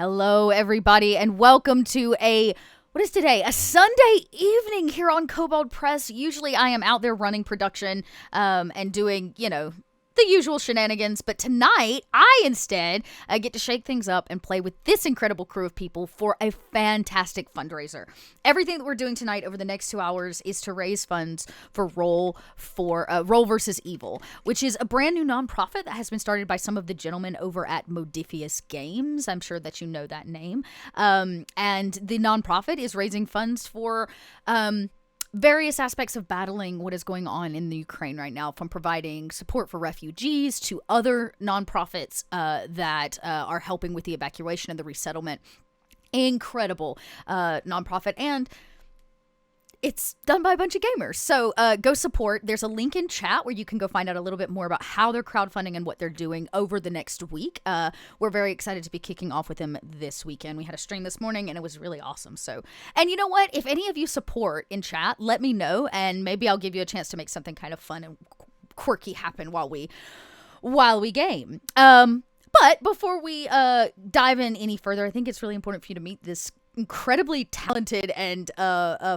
Hello, everybody, and welcome to what is today? A Sunday evening here on Kobold Press. Usually I am out there running production and doing, the usual shenanigans, but tonight I instead get to shake things up and play with this incredible crew of people for a fantastic fundraiser. Everything that we're doing tonight over the next 2 hours is to raise funds for RollvsEvil, which is a brand new nonprofit that has been started by some of the gentlemen over at Modifius Games. I'm sure that you know that name. And the nonprofit is raising funds for various aspects of battling what is going on in the Ukraine right now, from providing support for refugees to other nonprofits that are helping with the evacuation and the resettlement. Incredible nonprofit, and it's done by a bunch of gamers. So go support. There's a link in chat where you can go find out a little bit more about how they're crowdfunding and what they're doing over the next week. We're very excited to be kicking off with them this weekend. We had a stream this morning and it was really awesome. So, and you know what? If any of you support in chat, let me know and maybe I'll give you a chance to make something kind of fun and quirky happen while we game. But before we dive in any further, I think it's really important for you to meet this incredibly talented and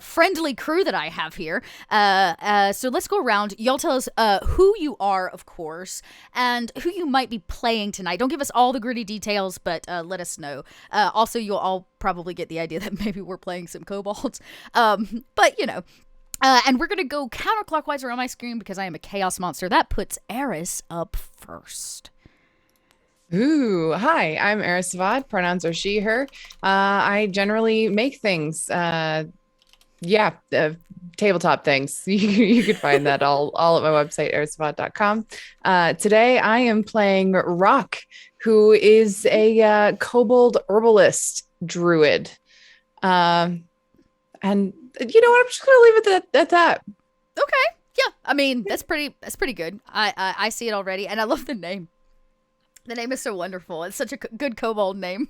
friendly crew that I have here. So let's go around. Y'all tell us who you are, of course, and who you might be playing tonight. Don't give us all the gritty details, but let us know. Also, you'll all probably get the idea that maybe we're playing some kobolds. But, and we're going to go counterclockwise around my screen because I am a chaos monster. That puts Eris up first. Ooh, hi, I'm RollvsEvil. Pronouns are she, her. I generally make things. Tabletop things. You can find that all at my website, RollvsEvil.com. Today I am playing Rock, who is a kobold herbalist druid. And you know what? I'm just going to leave it at that. Okay. Yeah. I mean, that's pretty good. I see it already. And I love the name. The name is so wonderful. It's such a good kobold name.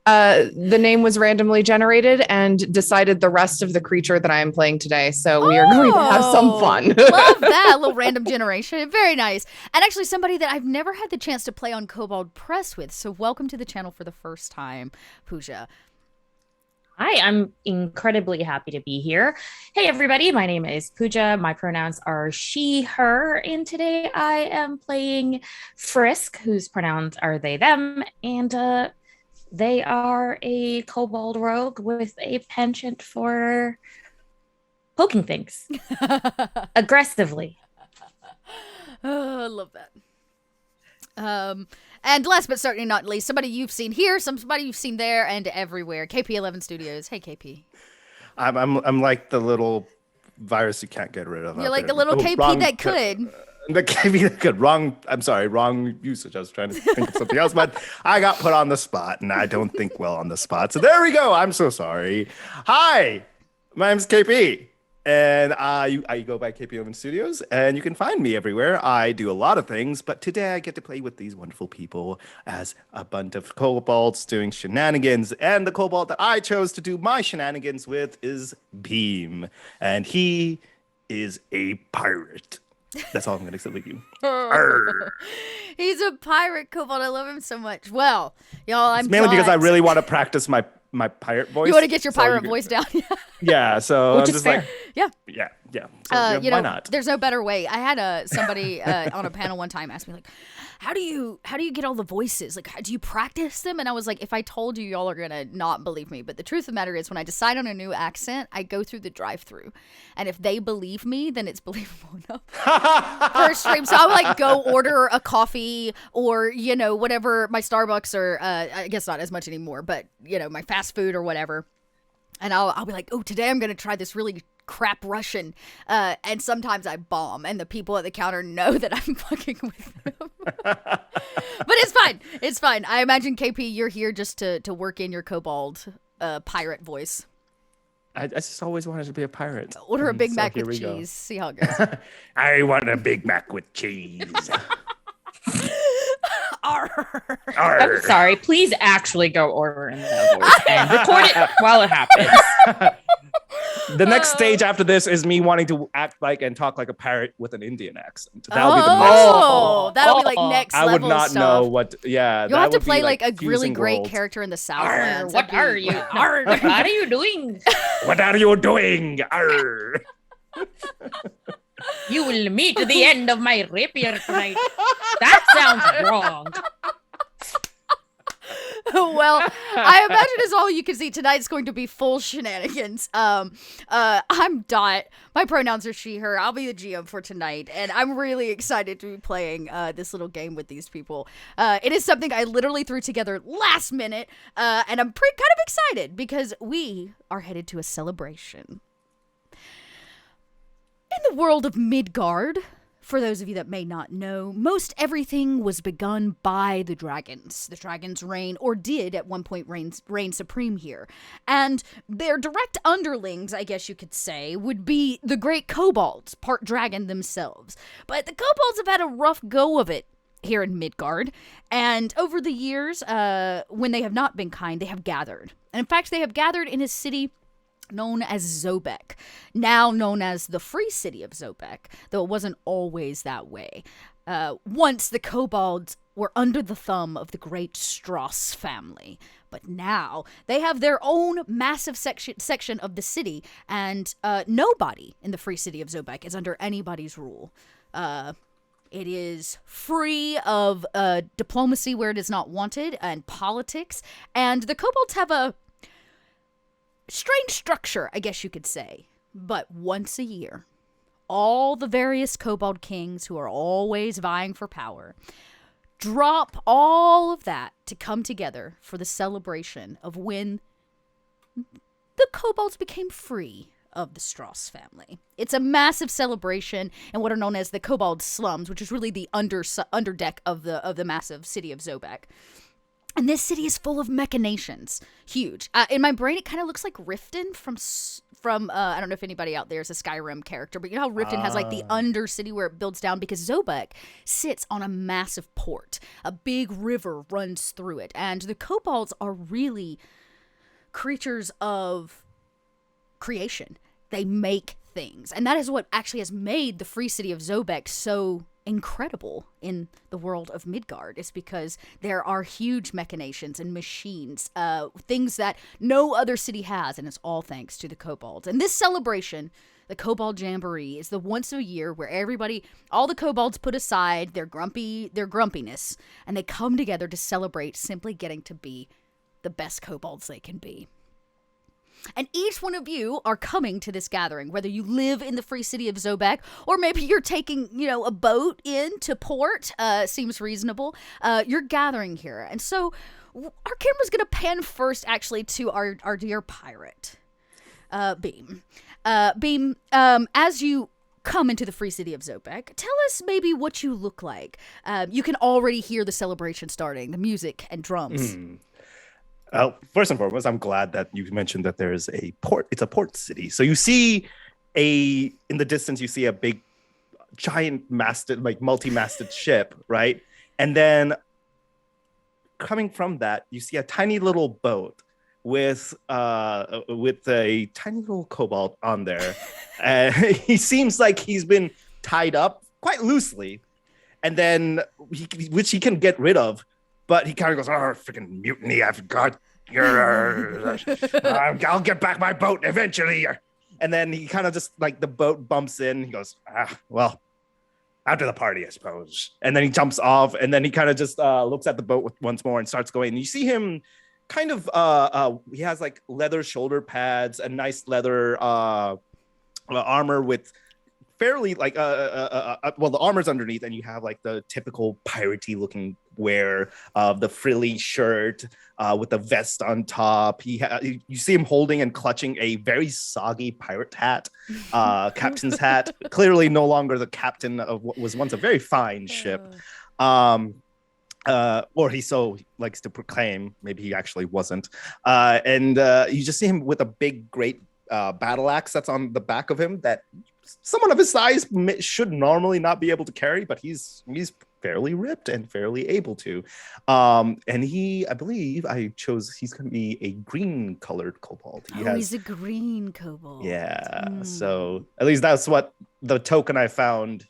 The name was randomly generated and decided the rest of the creature that I am playing today. So we are going to have some fun. Love that. A little random generation. Very nice. And actually somebody that I've never had the chance to play on Kobold Press with. So welcome to the channel for the first time, Pooja. Hi, I'm incredibly happy to be here. Hey, everybody. My name is Pooja. My pronouns are she, her. And today I am playing Frisk, whose pronouns are they, them. And they are a kobold rogue with a penchant for poking things aggressively. Oh, I love that. And last but certainly not least, somebody you've seen here, somebody you've seen there, and everywhere. KP11 Studios. Hey, KP. I'm like the little virus you can't get rid of. You're like the little KP that could. The KP that could. Wrong usage. I was trying to think of something else, but I got put on the spot, and I don't think well on the spot. So there we go. I'm so sorry. Hi, my name's KP. And I go by KP11 Studios, and you can find me everywhere. I do a lot of things, but today I get to play with these wonderful people as a bunch of kobolds doing shenanigans. And the kobold that I chose to do my shenanigans with is Beam, and he is a pirate. That's all I'm going to say with you. He's a pirate kobold. I love him so much. Well, y'all, it's mainly because I really want to practice my pirate voice. You want to get your pirate voice down? Yeah, so which I'm is just fair. Yeah. So, why not? There's no better way. I had somebody on a panel one time ask me, like, how do you get all the voices? Like, do you practice them? And I was like, if I told you, y'all are gonna not believe me. But the truth of the matter is, when I decide on a new accent, I go through the drive-through, and if they believe me, then it's believable enough for a stream. So I'll like go order a coffee or whatever, my Starbucks, or I guess not as much anymore, but my fast food or whatever. And I'll be like, oh, today I'm going to try this really crap Russian. And sometimes I bomb, and the people at the counter know that I'm fucking with them. But it's fine. It's fine. I imagine, KP, you're here just to work in your kobold pirate voice. I just always wanted to be a pirate. Order a Big Mac with cheese. See how it goes. I want a Big Mac with cheese. Arr. I'm sorry. Please actually go order in that voice and record it while it happens. The next stage after this is me wanting to act like and talk like a pirate with an Indian accent. That'll be the next. Oh, that'll be like next I level would not stuff. know what. Yeah, You'll that have to would be, play like a really fusing great worlds. character in the Arr, Southlands. what are you? Arr. What are you doing? What are you doing? Arr. You will meet the end of my rapier tonight. That sounds wrong. Well, I imagine as all you can see, tonight's going to be full shenanigans. I'm Dot. My pronouns are she, her. I'll be the GM for tonight, and I'm really excited to be playing this little game with these people. It is something I literally threw together last minute, and I'm kind of excited because we are headed to a celebration. In the world of Midgard, for those of you that may not know, most everything was begun by the dragons. The dragons reign, or did at one point reign supreme here. And their direct underlings, I guess you could say, would be the great kobolds, part dragon themselves. But the kobolds have had a rough go of it here in Midgard. And over the years, when they have not been kind, they have gathered. And in fact, they have gathered in a city known as Zobek, now known as the Free City of Zobek, though it wasn't always that way. Once the kobolds were under the thumb of the great Strauss family, but now they have their own massive section of the city, and nobody in the Free City of Zobek is under anybody's rule. It is free of diplomacy where it is not wanted, and politics, and the kobolds have a strange structure, I guess you could say. But once a year, all the various kobold kings who are always vying for power drop all of that to come together for the celebration of when the kobolds became free of the Strauss family. It's a massive celebration in what are known as the kobold slums, which is really the underdeck of the massive city of Zobek. And this city is full of machinations. Huge. In my brain, it kind of looks like Riften from I don't know if anybody out there is a Skyrim character, but you know how Riften has like the undercity where it builds down, because Zobek sits on a massive port. A big river runs through it. And the kobolds are really creatures of creation. They make things. And that is what actually has made the Free City of Zobek so incredible in the world of Midgard, is because there are huge machinations and machines, things that no other city has, and it's all thanks to the kobolds. And this celebration, the Kobold Jamboree, is the once a year where all the kobolds put aside their grumpiness, and they come together to celebrate simply getting to be the best kobolds they can be. And each one of you are coming to this gathering, whether you live in the Free City of Zobek, or maybe you're taking, a boat into port, seems reasonable. You're gathering here. And so our camera's going to pan first, actually, to our dear pirate, Beam. Beam, as you come into the Free City of Zobek, tell us maybe what you look like. You can already hear the celebration starting, the music and drums. First and foremost, I'm glad that you mentioned that there's a port. It's a port city. So you see in the distance, you see a big, giant masted, like multi-masted ship, right? And then coming from that, you see a tiny little boat with a tiny little kobold on there. He seems like he's been tied up quite loosely, and then which he can get rid of. But he kind of goes, "Oh, freaking mutiny! I've got your. I'll get back my boat eventually." And then he kind of just like the boat bumps in. He goes, "Well, after the party, I suppose." And then he jumps off, and then he kind of just looks at the boat once more and starts going. And you see him kind of he has like leather shoulder pads, a nice leather armor with fairly like well, the armor's underneath, and you have like the typical piratey looking wear of the frilly shirt with the vest on top. You see him holding and clutching a very soggy pirate hat, captain's hat, clearly no longer the captain of what was once a very fine ship. Or he so likes to proclaim. Maybe he actually wasn't. And you just see him with a big, great battle axe that's on the back of him that someone of his size should normally not be able to carry, but he's fairly ripped and fairly able to. And I believe he's going to be a green colored kobold. He's a green kobold. Yeah. So at least that's what the token I found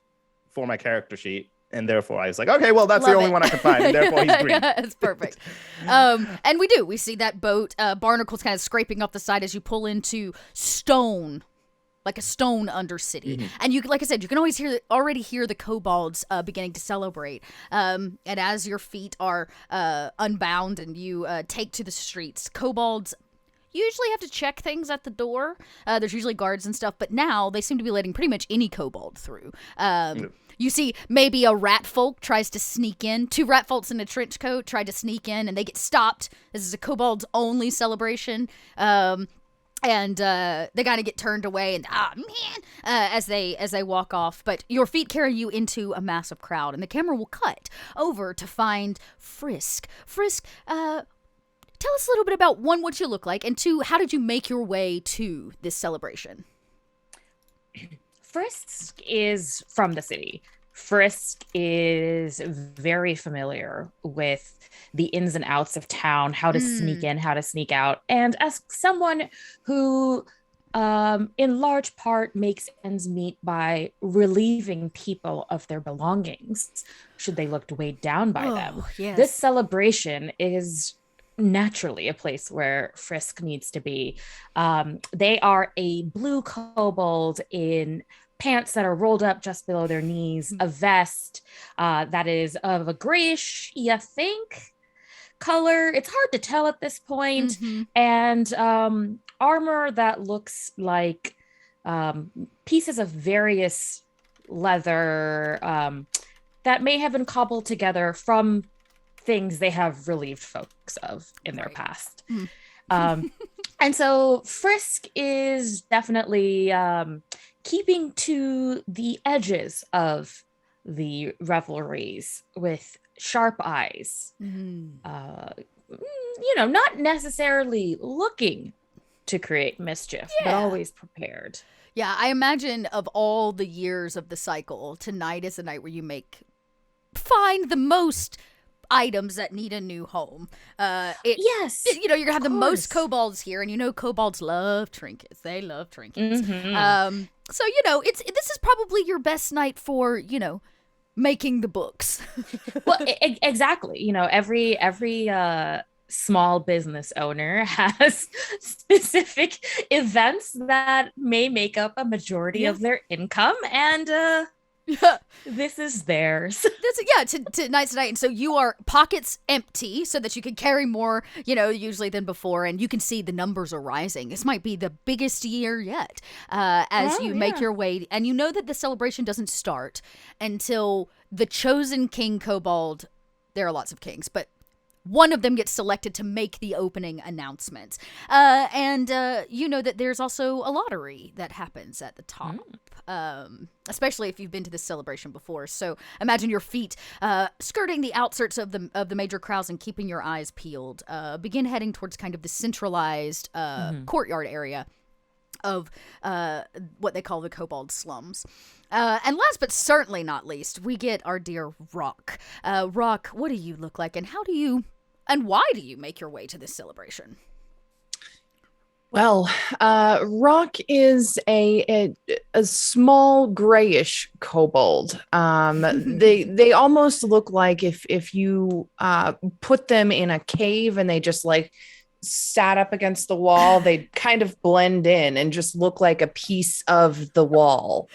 for my character sheet. And therefore I was like, okay, well, that's the only one I could find. And therefore he's green. Yeah, it's perfect. And we see that boat, barnacles kind of scraping up the side as you pull into stone, like a stone undercity. Mm-hmm. And you, like I said, you can already hear the kobolds beginning to celebrate. And as your feet are unbound and you take to the streets, kobolds usually have to check things at the door. There's usually guards and stuff, but now they seem to be letting pretty much any kobold through. You see maybe a rat folk tries to sneak in. 2 rat folks in a trench coat try to sneak in and they get stopped. This is a kobold's only celebration. And they kind of get turned away and as they walk off. But your feet carry you into a massive crowd, and the camera will cut over to find Frisk. Frisk, tell us a little bit about 1, what you look like, and 2, how did you make your way to this celebration? Frisk is from the city. Frisk is very familiar with the ins and outs of town, how to sneak in, how to sneak out. And as someone who, in large part, makes ends meet by relieving people of their belongings, should they look weighed down by them, yes. This celebration is naturally a place where Frisk needs to be. They are a blue kobold in pants that are rolled up just below their knees, a vest that is of a grayish, you think, color. It's hard to tell at this point. And armor that looks like pieces of various leather that may have been cobbled together from things they have relieved folks of in their past. And so Frisk is definitely keeping to the edges of the revelries with sharp eyes. Not necessarily looking to create mischief, but always prepared. Yeah, I imagine of all the years of the cycle, tonight is the night where you find the most items that need a new home. Yes. You're gonna have the most kobolds here, and kobolds love trinkets. They love trinkets. So this is probably your best night for making the books. Well, exactly. Every small business owner has specific events that may make up a majority of their income, and this is theirs. Tonight's night. And so you are pockets empty so that you can carry more, usually than before. And you can see the numbers are rising. This might be the biggest year yet as you make your way. And you know that the celebration doesn't start until the chosen king kobold. There are lots of kings, but one of them gets selected to make the opening announcement. And you know that there's also a lottery that happens at the top. Especially if you've been to this celebration before. So imagine your feet skirting the outskirts of the major crowds and keeping your eyes peeled. Begin heading towards kind of the centralized courtyard area of what they call the kobold slums. And last but certainly not least, we get our dear Rock. Rock, what do you look like, and why do you make your way to this celebration? Well, Rock is a small grayish kobold. They almost look like if you put them in a cave and they just sat up against the wall, they'd kind of blend in and just look like a piece of the wall.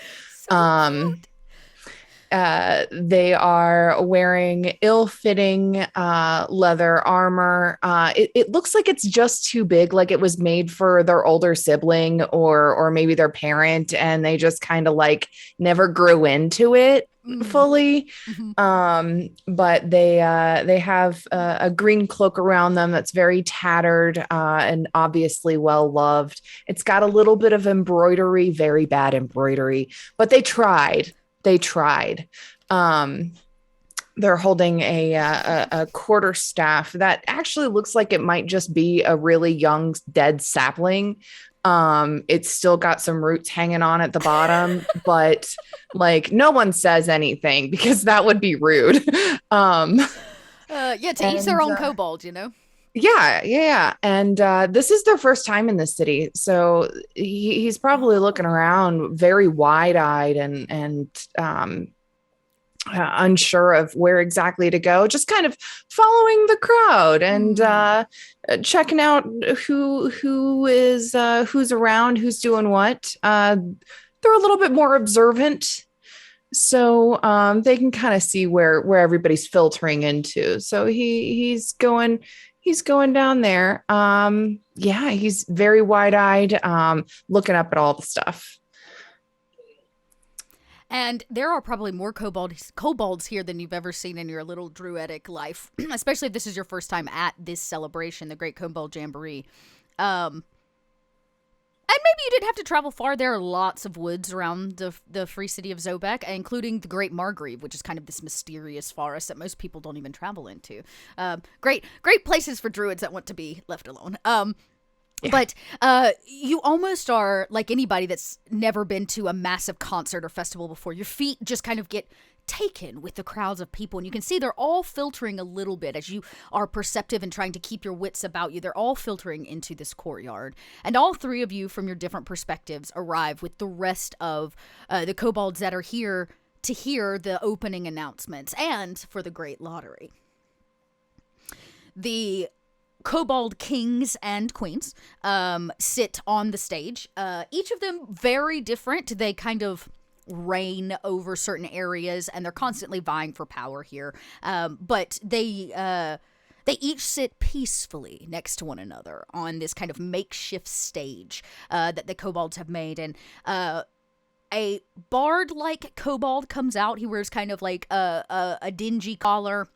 They are wearing ill-fitting leather armor. It looks like it's just too big, like it was made for their older sibling or maybe their parent, and they just kind of never grew into it fully. But they have a green cloak around them that's very tattered and obviously well loved. It's got a little bit of embroidery, very bad embroidery, but they tried. They're holding a quarterstaff that actually looks like it might just be a really young dead sapling. It's still got some roots hanging on at the bottom, but like no one says anything because that would be rude. To each their own kobold, you know? Yeah. And this is their first time in the city. So he's probably looking around very wide-eyed and unsure of where exactly to go, just kind of following the crowd and checking out who's around, who's doing what. They're a little bit more observant, so they can kind of see where everybody's filtering into. So he's going down there. He's very wide-eyed, looking up at all the stuff. And there are probably more kobolds here than you've ever seen in your little druidic life, especially if this is your first time at this celebration, the Great Kobold Jamboree. And maybe you didn't have to travel far. There are lots of woods around the free city of Zobek, including the Great Margrave, which is kind of this mysterious forest that most people don't even travel into. Great places for druids that want to be left alone. Yeah. But you almost are like anybody that's never been to a massive concert or festival before. Your feet just kind of get taken with the crowds of people, and you can see they're all filtering a little bit as you are perceptive and trying to keep your wits about you. They're all filtering into this courtyard, and all three of you from your different perspectives arrive with the rest of the kobolds that are here to hear the opening announcements and for the Great Lottery. The kobold kings and queens sit on the stage. Each of them very different. They kind of reign over certain areas, and they're constantly vying for power here. But they each sit peacefully next to one another on this kind of makeshift stage that the kobolds have made. And a bard-like kobold comes out. He wears kind of like a dingy collar,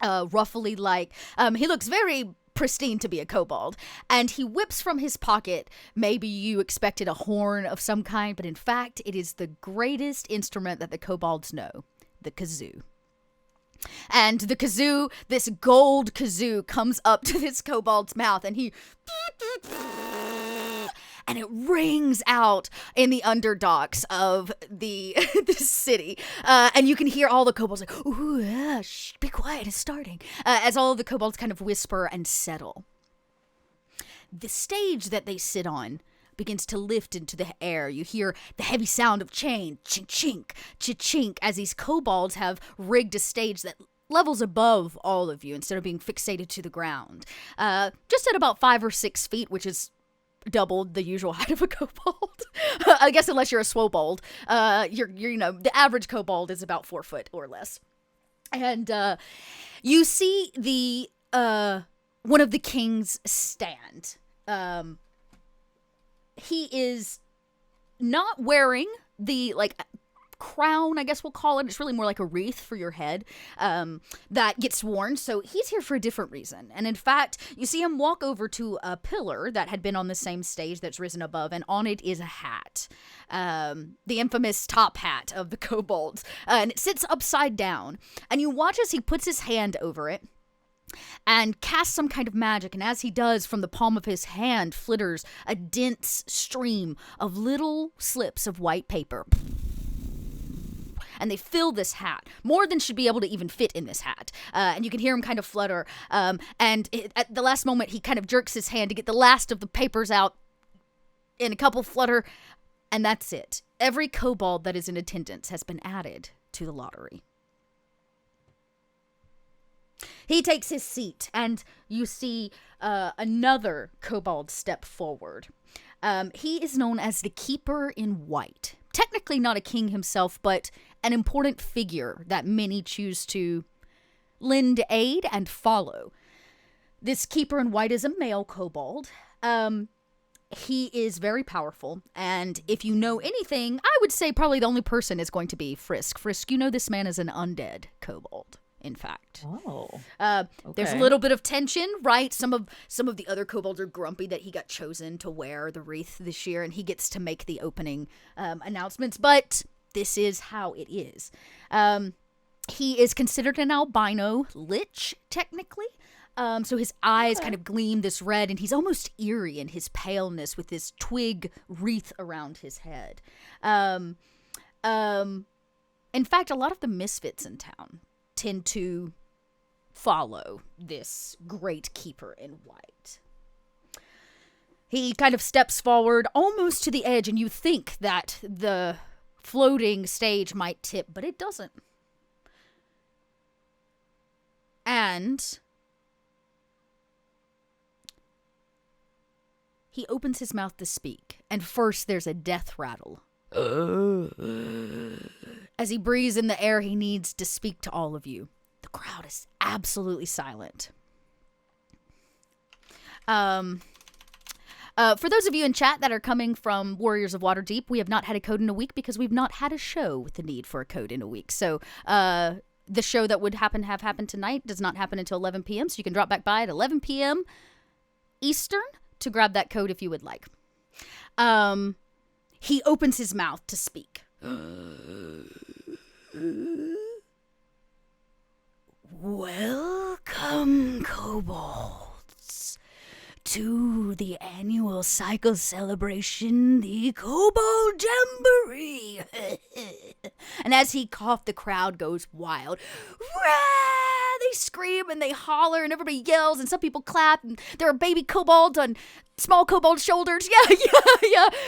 ruffly like. He looks very pristine to be a kobold, and he whips from his pocket, maybe you expected a horn of some kind, but in fact it is the greatest instrument that the kobolds know, the kazoo. And the kazoo, this gold kazoo, comes up to this kobold's mouth, and and it rings out in the underdogs of the city. And you can hear all the kobolds like, ooh, shh, be quiet, it's starting. As all of the kobolds kind of whisper and settle. The stage that they sit on begins to lift into the air. You hear the heavy sound of chain, chink, chink, chink, as these kobolds have rigged a stage that levels above all of you instead of being fixated to the ground. Just at about 5 or 6 feet, which is doubled the usual height of a kobold. I guess unless you're a swobold. You're the average kobold is about 4 foot or less. And you see the one of the kings stand. He is not wearing the crown, I guess we'll call it. It's really more like a wreath for your head that gets worn. So he's here for a different reason. And in fact, you see him walk over to a pillar that had been on the same stage that's risen above, and on it is a hat. The infamous top hat of the kobolds. And it sits upside down. And you watch as he puts his hand over it and casts some kind of magic, and as he does, from the palm of his hand flitters a dense stream of little slips of white paper. And they fill this hat, more than should be able to even fit in this hat. And you can hear him kind of flutter. At the last moment, he kind of jerks his hand to get the last of the papers out in a couple flutter. And that's it. Every kobold that is in attendance has been added to the lottery. He takes his seat, and you see another kobold step forward. He is known as the Keeper in White. Technically not a king himself, but an important figure that many choose to lend aid and follow. This Keeper in White is a male kobold. He is very powerful, and if you know anything, I would say probably the only person is going to be Frisk. Frisk, you know this man is an undead kobold, in fact. Oh. Okay. There's a little bit of tension, right? Some of the other kobolds are grumpy that he got chosen to wear the wreath this year, and he gets to make the opening announcements, but this is how it is. He is considered an albino lich, technically. So his eyes kind of gleam this red, and he's almost eerie in his paleness with this twig wreath around his head. In fact, a lot of the misfits in town tend to follow this great keeper in white. He kind of steps forward almost to the edge, and you think that the floating stage might tip, but it doesn't. And he opens his mouth to speak, and first there's a death rattle. As he breathes in the air, he needs to speak to all of you. The crowd is absolutely silent. For those of you in chat that are coming from Warriors of Waterdeep, we have not had a code in a week because we've not had a show with the need for a code in a week. So the show that would have happened tonight does not happen until 11 p.m. So you can drop back by at 11 p.m. Eastern to grab that code if you would like. He opens his mouth to speak. Welcome, kobolds, to the annual cycle celebration, the Kobold Jamboree. And as he coughed, the crowd goes wild. Rah! They scream and they holler and everybody yells and some people clap and there are baby kobolds on small kobold shoulders. Yeah.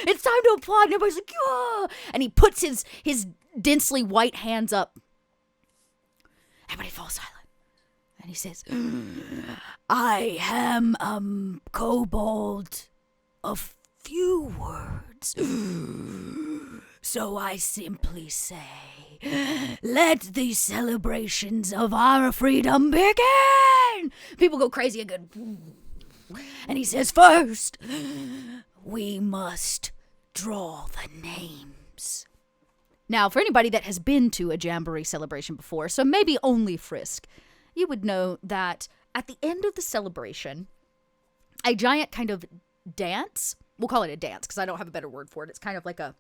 It's time to applaud. And everybody's like, yeah. And he puts his densely white hands up. Everybody falls silent. And he says, I am kobold of few words. So I simply say, let the celebrations of our freedom begin. People go crazy again. And he says, first, we must draw the names. Now, for anybody that has been to a Jamboree celebration before, so maybe only Frisk, you would know that at the end of the celebration, a giant kind of dance, we'll call it a dance because I don't have a better word for it. It's kind of like a,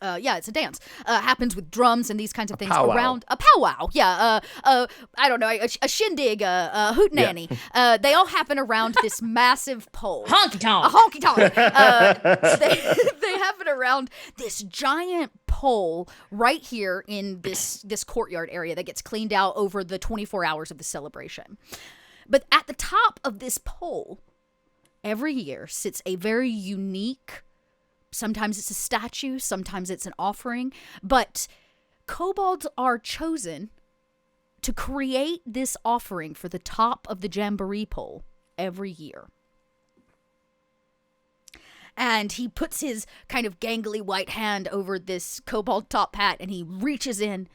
it's a dance, happens with drums and these kinds of things around a powwow. Yeah. I don't know, a shindig, a hootenanny. Yeah. They all happen around this massive pole. Honky tonk. A honky tonk. They happen around this giant pole right here in this courtyard area that gets cleaned out over the 24 hours of the celebration. But at the top of this pole, every year sits a very unique, sometimes it's a statue, sometimes it's an offering, but kobolds are chosen to create this offering for the top of the Jamboree pole every year. And he puts his kind of gangly white hand over this kobold top hat and he reaches in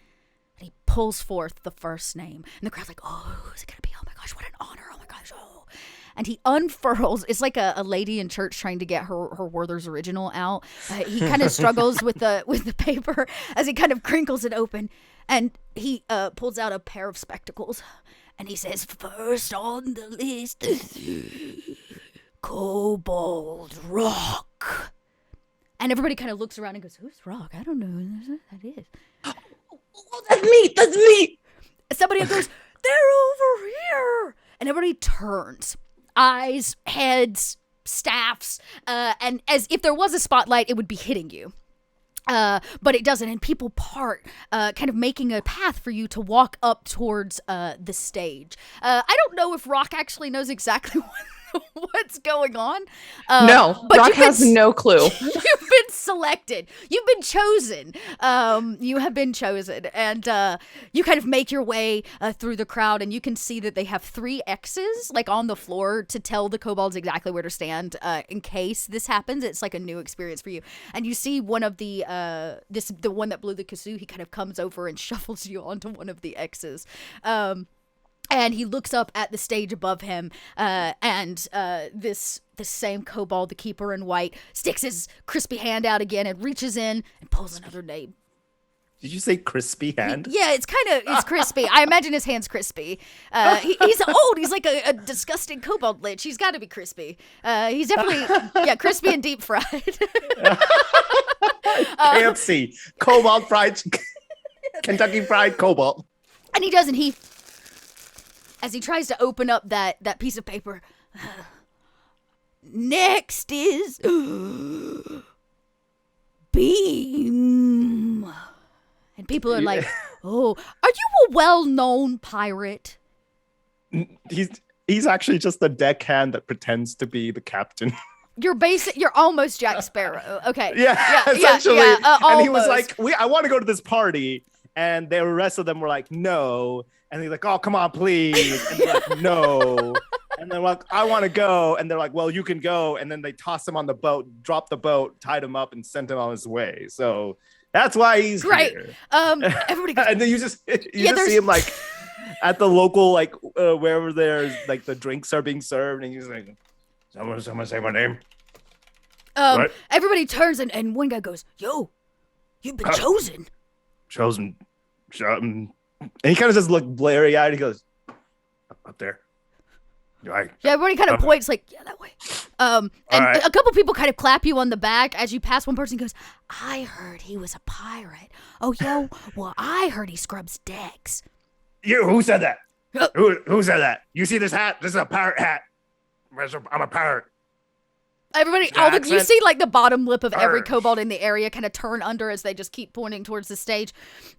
and he pulls forth the first name. And the crowd's like, oh, who's it going to be? Oh my gosh, what an honor. Oh my gosh, oh. And he unfurls. It's like a lady in church trying to get her Werther's Original out. He kind of struggles with the paper as he kind of crinkles it open. And he pulls out a pair of spectacles. And he says, first on the list, Kobold Rock. And everybody kind of looks around and goes, who's Rock? I don't know who that is. Oh, that's me. Somebody goes, they're over here. And everybody turns. Eyes, heads, staffs, and as if there was a spotlight, it would be hitting you. But it doesn't, and people part, kind of making a path for you to walk up towards the stage. I don't know if Rock actually knows exactly what's going on. No, but Rock has no clue. You've been selected. You've been chosen. You have been chosen. And you kind of make your way through the crowd, and you can see that they have 3 X's like on the floor to tell the kobolds exactly where to stand in case this happens. It's like a new experience for you. And you see one of the one that blew the kazoo, he kind of comes over and shuffles you onto one of the X's. And he looks up at the stage above him, and this same kobold, the keeper in white, sticks his crispy hand out again and reaches in and pulls another name. Did you say crispy hand? Yeah, it's crispy. I imagine his hand's crispy. He's old. He's like a disgusting kobold lich. He's got to be crispy. He's definitely, crispy and deep fried. KFC, kobold fried, Kentucky fried kobold. And he does, and he as he tries to open up that piece of paper. Next is Beam. And people are like, oh, are you a well-known pirate? He's actually just the deckhand that pretends to be the captain. You're almost Jack Sparrow. Okay. Yeah, essentially. Yeah, and he was almost. like, I want to go to this party. And the rest of them were like, no. And he's like, oh, come on, please. And they're like, no. And they're like, I want to go. And they're like, well, you can go. And then they toss him on the boat, dropped the boat, tied him up, and sent him on his way. So that's why he's here. Everybody goes, and then you just see him like at the local, like wherever there's like the drinks are being served. And he's like, someone say my name. What? Everybody turns and one guy goes, yo, you've been chosen. Chosen. And he kind of just looked blurry eyed. He goes, up there. Yeah, everybody kind of points like, yeah, that way. And a couple people kind of clap you on the back as you pass. One person goes, I heard he was a pirate. Oh, yo, well, I heard he scrubs decks. You, who said that? Who said that? You see this hat? This is a pirate hat. I'm a pirate. Everybody, you see like the bottom lip of every kobold in the area kind of turn under as they just keep pointing towards the stage.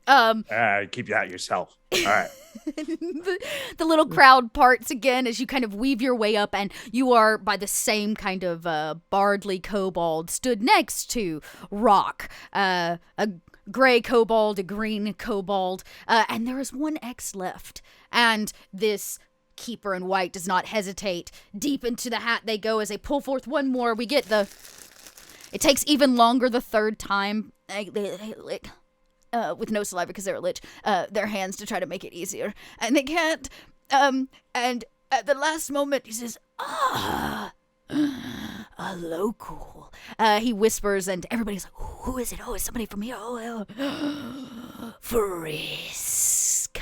Keep that yourself. All right. the little crowd parts again as you kind of weave your way up, and you are by the same kind of bardly kobold stood next to Rock, a gray kobold, a green kobold, and there is one X left, and this keeper in white does not hesitate. Deep into the hat they go as they pull forth one more. We get it takes even longer the third time. They lick with no saliva because they're a lich, their hands to try to make it easier. And they can't. And at the last moment he says, a local. He whispers and everybody's like, who is it? Oh, it's somebody from here. Oh, Frisk.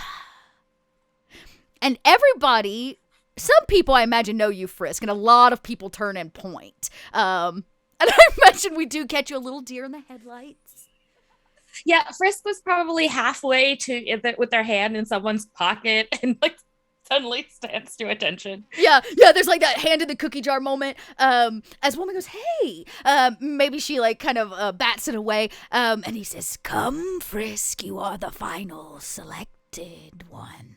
And everybody, some people I imagine know you, Frisk, and a lot of people turn and point. And I imagine we do catch you a little deer in the headlights. Yeah, Frisk was probably halfway with their hand in someone's pocket and like suddenly stands to attention. Yeah, there's like that hand in the cookie jar moment. As woman goes, hey, maybe she like kind of bats it away. And he says, come, Frisk, you are the final selected one.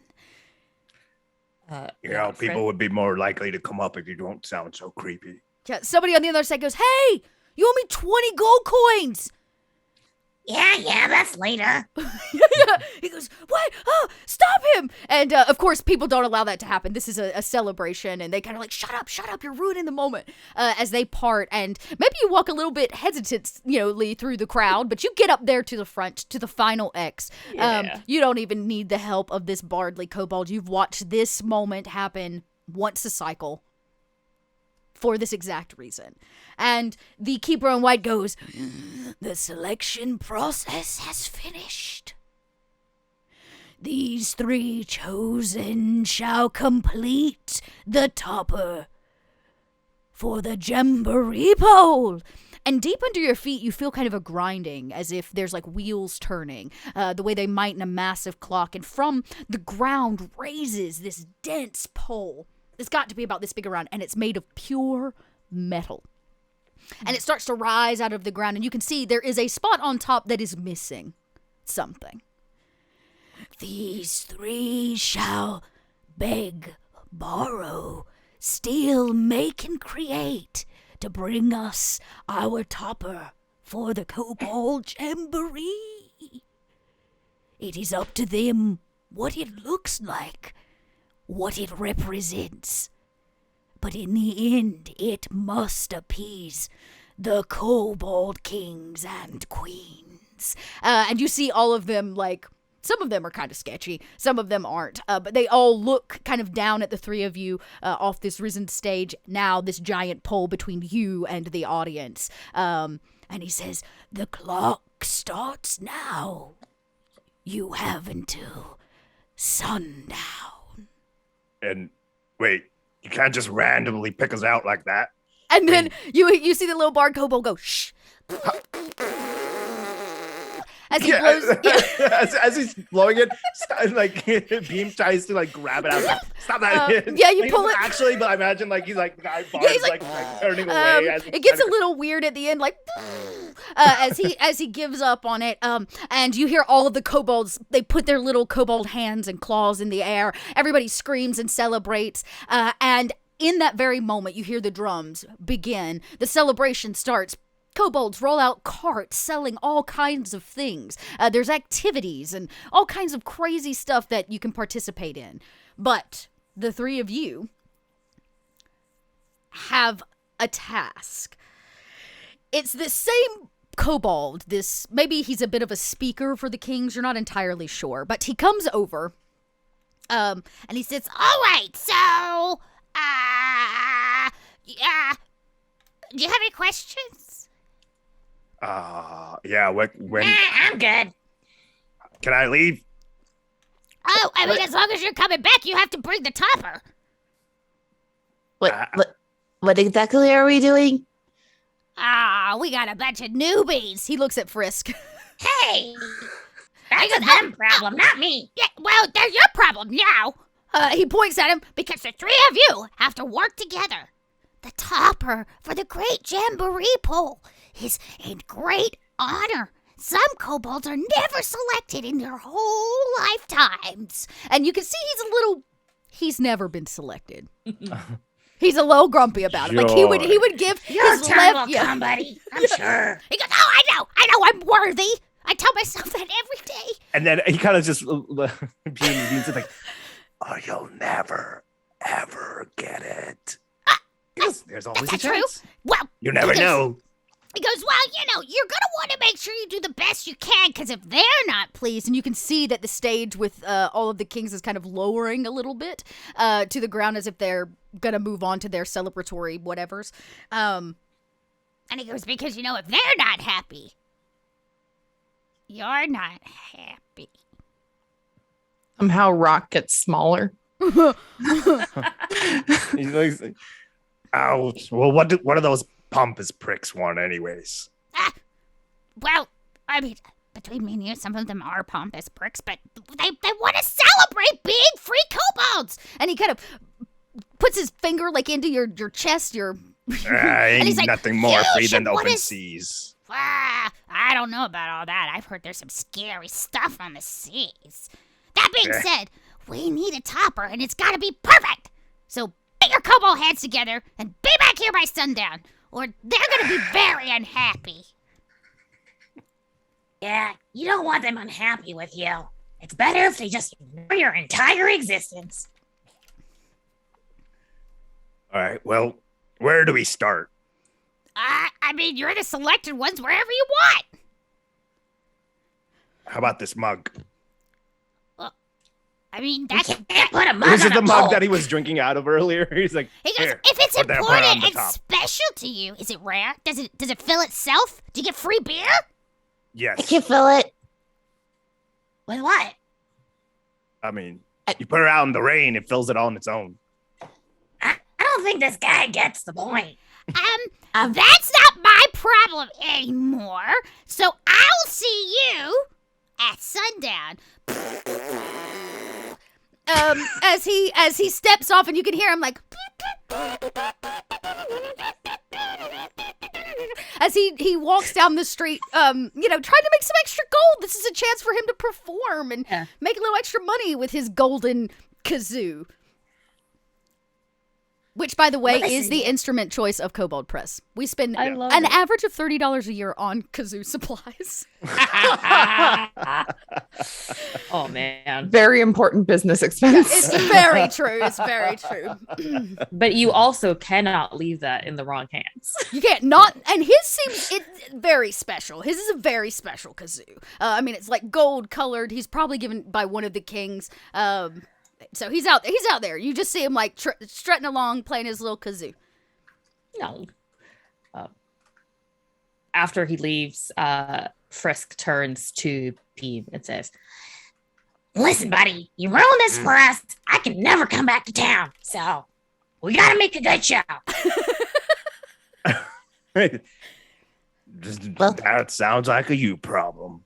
People would be more likely to come up if you don't sound so creepy. Yeah, somebody on the other side goes, hey, you owe me 20 gold coins. Yeah, that's later. Yeah. He goes, what? Oh, stop him. And of course, people don't allow that to happen. This is a celebration, and they kind of like, shut up, you're ruining the moment, as they part. And maybe you walk a little bit hesitantly through the crowd, but you get up there to the front, to the final X. Yeah. You don't even need the help of this bardly kobold. You've watched this moment happen once a cycle for this exact reason. And the keeper in white goes, the selection process has finished. These 3 chosen shall complete the topper for the Jamboree pole. And deep under your feet, you feel kind of a grinding, as if there's like wheels turning, the way they might in a massive clock. And from the ground raises this dense pole. It's got to be about this big around, and it's made of pure metal. And it starts to rise out of the ground, and you can see there is a spot on top that is missing something. These 3 shall beg, borrow, steal, make, and create to bring us our topper for the Kobold Jamboree. It is up to them what it looks like, what it represents. But in the end, it must appease the kobold kings and queens. And you see all of them, like, some of them are kind of sketchy, some of them aren't, but they all look kind of down at the 3 of you off this risen stage, now this giant pole between you and the audience. And he says, the clock starts now. You have until sundown. And wait, you can't just randomly pick us out like that. And then you see the little bard kobold go, shh. as he blows. As he's blowing it, like Beam tries to like grab it out. Like, stop that! Yeah, you pull it. Actually, but I imagine like he's like the guy he's like turning away. As it gets a little weird at the end, like as he gives up on it. And you hear all of the kobolds. They put their little kobold hands and claws in the air. Everybody screams and celebrates. And in that very moment, you hear the drums begin. The celebration starts. Kobolds roll out carts selling all kinds of things. There's activities and all kinds of crazy stuff that you can participate in. But the three of you have a task. It's the same kobold. Maybe he's a bit of a speaker for the kings. You're not entirely sure. But he comes over and he says, All right, so, yeah. Do you have any questions? Yeah. When I'm good. can I leave? Oh, I mean, as long as you're coming back, you have to bring the topper. What exactly are we doing? We got a bunch of newbies. he looks at Frisk. Hey, that's a them problem, not me. Yeah, well, they're your problem now. He points at him. Because the three of you have to work together. The topper for the great jamboree pool is in great honor. Some kobolds are never selected in their whole lifetimes. And you can see he's never been selected. He's a little grumpy about it. Like he would give Your his turn left. will come, buddy. I'm sure. He goes, oh, I know, I'm worthy. I tell myself that every day. And then he kind of just Beam's like, oh, you'll never ever get it. Because there's always a Is that true? chance. Well, You never know. He goes, well, you're going to want to make sure you do the best you can, because if they're not Please, and you can see that the stage with all of the kings is kind of lowering a little bit to the ground as if they're gonna move on to their celebratory whatevers. And he goes, because, if they're not happy, you're not happy. Somehow Rock gets smaller. He's like, ouch. Well, what do those pompous pricks want anyways? Well, I mean, between me and you, some of them are pompous pricks, but they want to celebrate being free kobolds. And he kind of puts his finger like into your chest, Ain't he's like, nothing more "You free should than open wanna seas. I don't know about all that. I've heard there's some scary stuff on the seas. That being said, we need a topper, and it's got to be perfect. So get your kobold heads together and be back here by sundown, or they're going to be very unhappy. Yeah, you don't want them unhappy with you. It's better if they just ignore your entire existence. All right, well, where do we start? I mean, you're the selected ones wherever you want. How about this mug? I mean, that's can't put a mug This is on the a mug pole. that he was drinking out of earlier. He's like, He goes, "Here, if it's put that part on important the and top." special to you, is it rare? Does it fill itself? Do you get free beer? Yes. I can fill it. With what? I mean, you put it out in the rain, it fills it all on its own. I don't think this guy gets the point. That's not my problem anymore. So I'll see you at sundown. As he steps off, and you can hear him like as he walks down the street, trying to make some extra gold. This is a chance for him to perform and make a little extra money with his golden kazoo. Which, by the way, is the instrument choice of Kobold Press. We spend I love an it. average of $30 a year on kazoo supplies. Oh man. Very important business expense. It's very true. It's very true. But you also cannot leave that in the wrong hands. You can't not, and his seems very special. His is a very special kazoo. It's like gold colored. He's probably given by one of the kings. So he's out there. You just see him like strutting along, playing his little kazoo. No. After he leaves, Frisk turns to Peeb and says, Listen, buddy, you ruined this for us. I can never come back to town. So we gotta make a good show. That sounds like a you problem.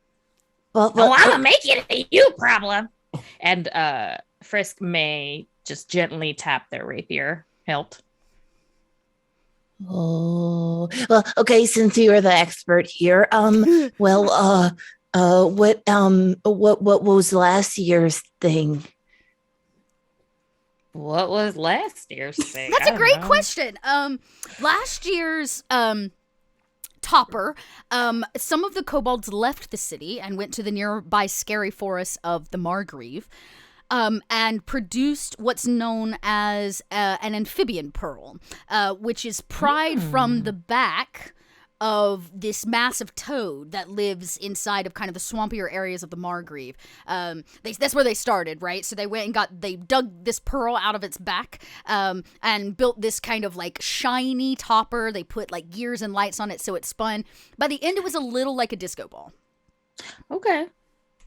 Well, Oh, I'm gonna make it a you problem. And Frisk may just gently tap their rapier hilt. oh, well, okay. Since you're the expert here, what was last year's thing? What was last year's thing? That's I a don't great know. question. Last year's topper, some of the kobolds left the city and went to the nearby scary forests of the Margrave, and produced what's known as an amphibian pearl, which is pried from the back of this massive toad that lives inside of kind of the swampier areas of the Margrave. That's where they started, right? So they dug this pearl out of its back, and built this kind of like shiny topper. They put like gears and lights on it so it spun. By the end, it was a little like a disco ball. Okay.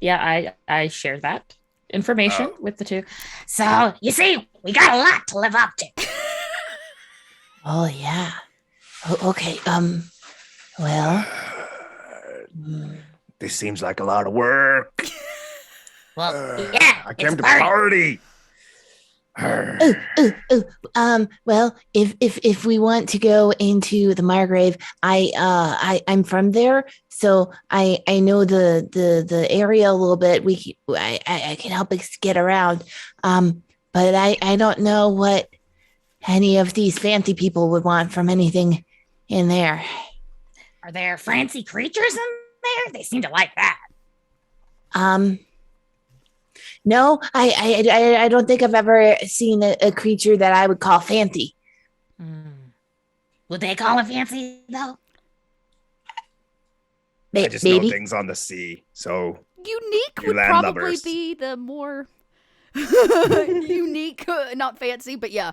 Yeah, I share that information with the two. So, you see, we got a lot to live up to. Oh yeah. Okay. Well. This seems like a lot of work. Well, yeah, I came it's to party. party. Well, if we want to go into the Margrave, I'm from there, so I know the area a little bit. I can help us get around. But I don't know what any of these fancy people would want from anything in there. Are there fancy creatures in there? They seem to like that. No, I don't think I've ever seen a creature that I would call fancy. Would they call it fancy, though? I just know Maybe. things on the sea, so Unique You would land probably lubbers. be the more unique, not fancy, but yeah.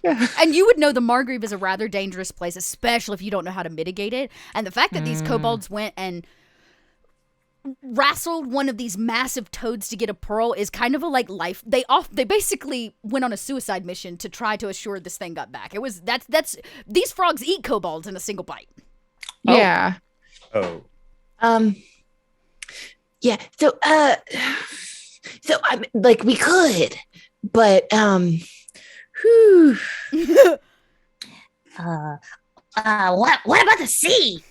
And you would know the Margrave is a rather dangerous place, especially if you don't know how to mitigate it. And the fact that these kobolds went and wrestled one of these massive toads to get a pearl is kind of a like life. They basically went on a suicide mission to try to assure this thing got back. It was that's these frogs eat kobolds in a single bite. Yeah. oh, Yeah. So I like we could, but whew. What about the sea?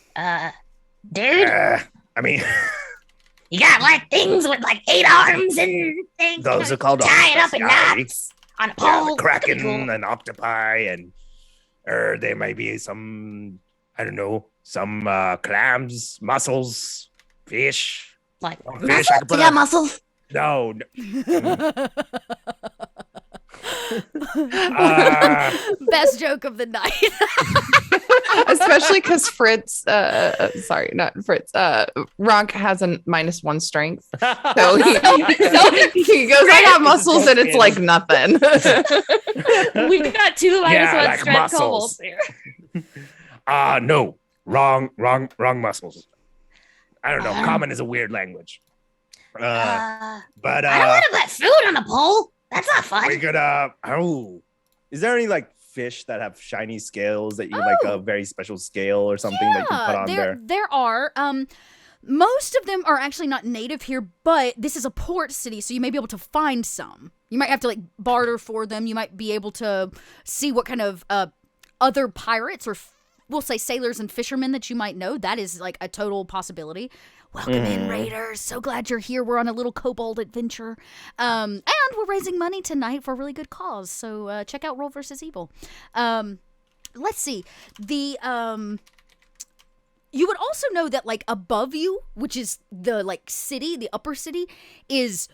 Dude, I mean, you got like things with like 8 arms and things. those are called tie it up in octopi. knots on a Yeah, pole. the That'd be kraken cool. and octopi, and there may be some, I don't know, some clams, mussels, fish. Like Oh, fish. I could They put got a, muscles. no. Best joke of the night. Especially because Fritz, sorry, not Fritz, Ronk has a -1 strength. So he goes, I got muscles, and it's like nothing. We've got two minus Yeah, one like strength muscles. kobolds here. No, wrong muscles. I don't know. Common is a weird language. But I don't want to put food on a pole. That's not fun. we could is there any like fish that have shiny scales that you like a very special scale or something that you can put on there? There are. Most of them are actually not native here, but this is a port city, so you may be able to find some. You might have to like barter for them. You might be able to see what kind of other pirates or we'll say sailors and fishermen that you might know. That is like a total possibility. Welcome in, Raiders. So glad you're here. We're on a little kobold adventure. And we're raising money tonight for a really good cause. So check out RollvsEvil. Let's see. You would also know that like above you, which is the like city, the upper city, is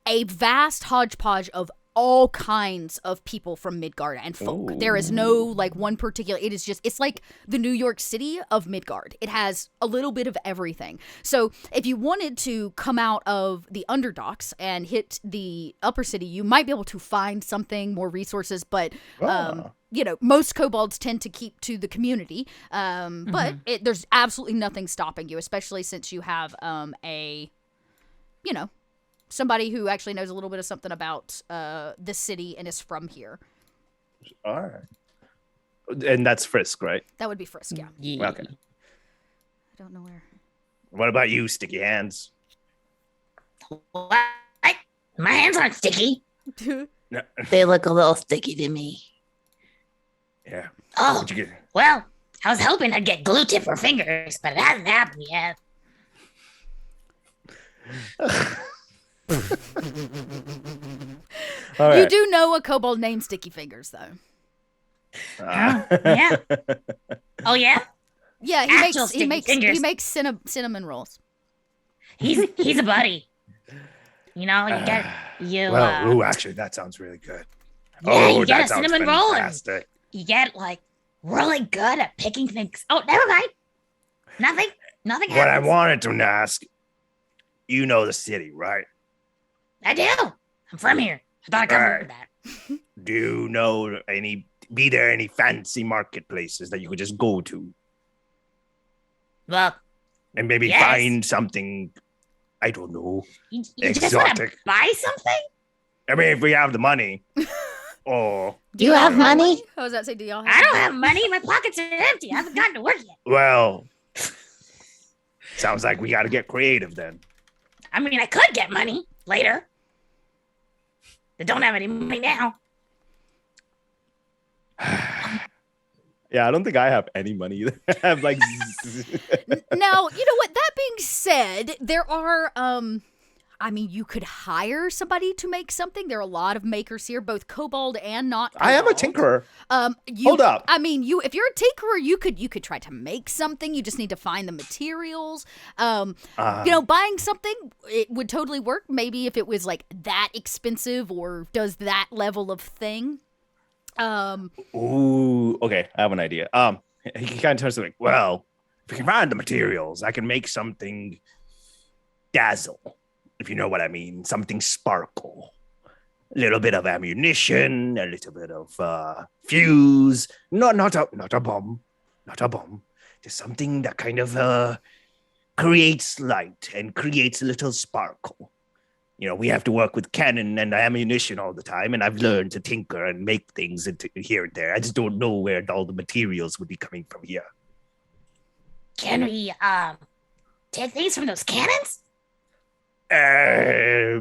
a vast hodgepodge of all kinds of people from Midgard and folk. Ooh. There is no like one particular, it's like the New York City of Midgard. It has a little bit of everything. So if you wanted to come out of the underdocks and hit the upper city, you might be able to find something, more resources, but most kobolds tend to keep to the community. But there's absolutely nothing stopping you, especially since you have somebody who actually knows a little bit of something about the city and is from here. All right. And that's Frisk, right? That would be Frisk, yeah. Yeah. Okay. I don't know where. What about you, Sticky Hands? What? My hands aren't sticky. No. They look a little sticky to me. Yeah. Oh, What'd you get? well, I was hoping I'd get glue tip for fingers, but it hasn't happened yet. All You right. do know a kobold named Sticky Fingers, though. Yeah. Oh, yeah? Yeah, Actual Sticky he Fingers. makes cinnamon rolls. He's a buddy. You know, you get Well, actually, that sounds really good. Yeah, you Oh, get that a sounds cinnamon roll and- fantastic. you get like really good at picking things. Oh, never mind. Nothing What I happens. wanted to ask, you know the city, right? I do. I'm from here. I thought I'd come Right. with that. Do you know be there any fancy marketplaces that you could just go to Well, and maybe Yes. find something, I don't know, you just want to exotic? buy something? I mean, if we have the money. Or, Do you have money? How does that say? Do y'all have I don't money? have money. My pockets are empty. I haven't gotten to work yet. well, sounds like we got to get creative then. I mean, I could get money later. I don't have any money now. Yeah, I don't think I have any money either. I have like, Now, you know what? That being said, there are I mean, you could hire somebody to make something. There are a lot of makers here, both kobold and not kobold. I am a tinkerer. You, Hold up. I mean, if you're a tinkerer, you could try to make something. You just need to find the materials. You know, buying something, it would totally work. Maybe if it was like that expensive or does that level of thing. Ooh, okay, I have an idea. He kind of turns to like, well, if we can find the materials, I can make something dazzle, if you know what I mean, something sparkle. A little bit of ammunition, a little bit of fuse, not a bomb, just something that kind of creates light and creates a little sparkle. You know, we have to work with cannon and ammunition all the time, and I've learned to tinker and make things here and there. I just don't know where all the materials would be coming from here. Can we take things from those cannons?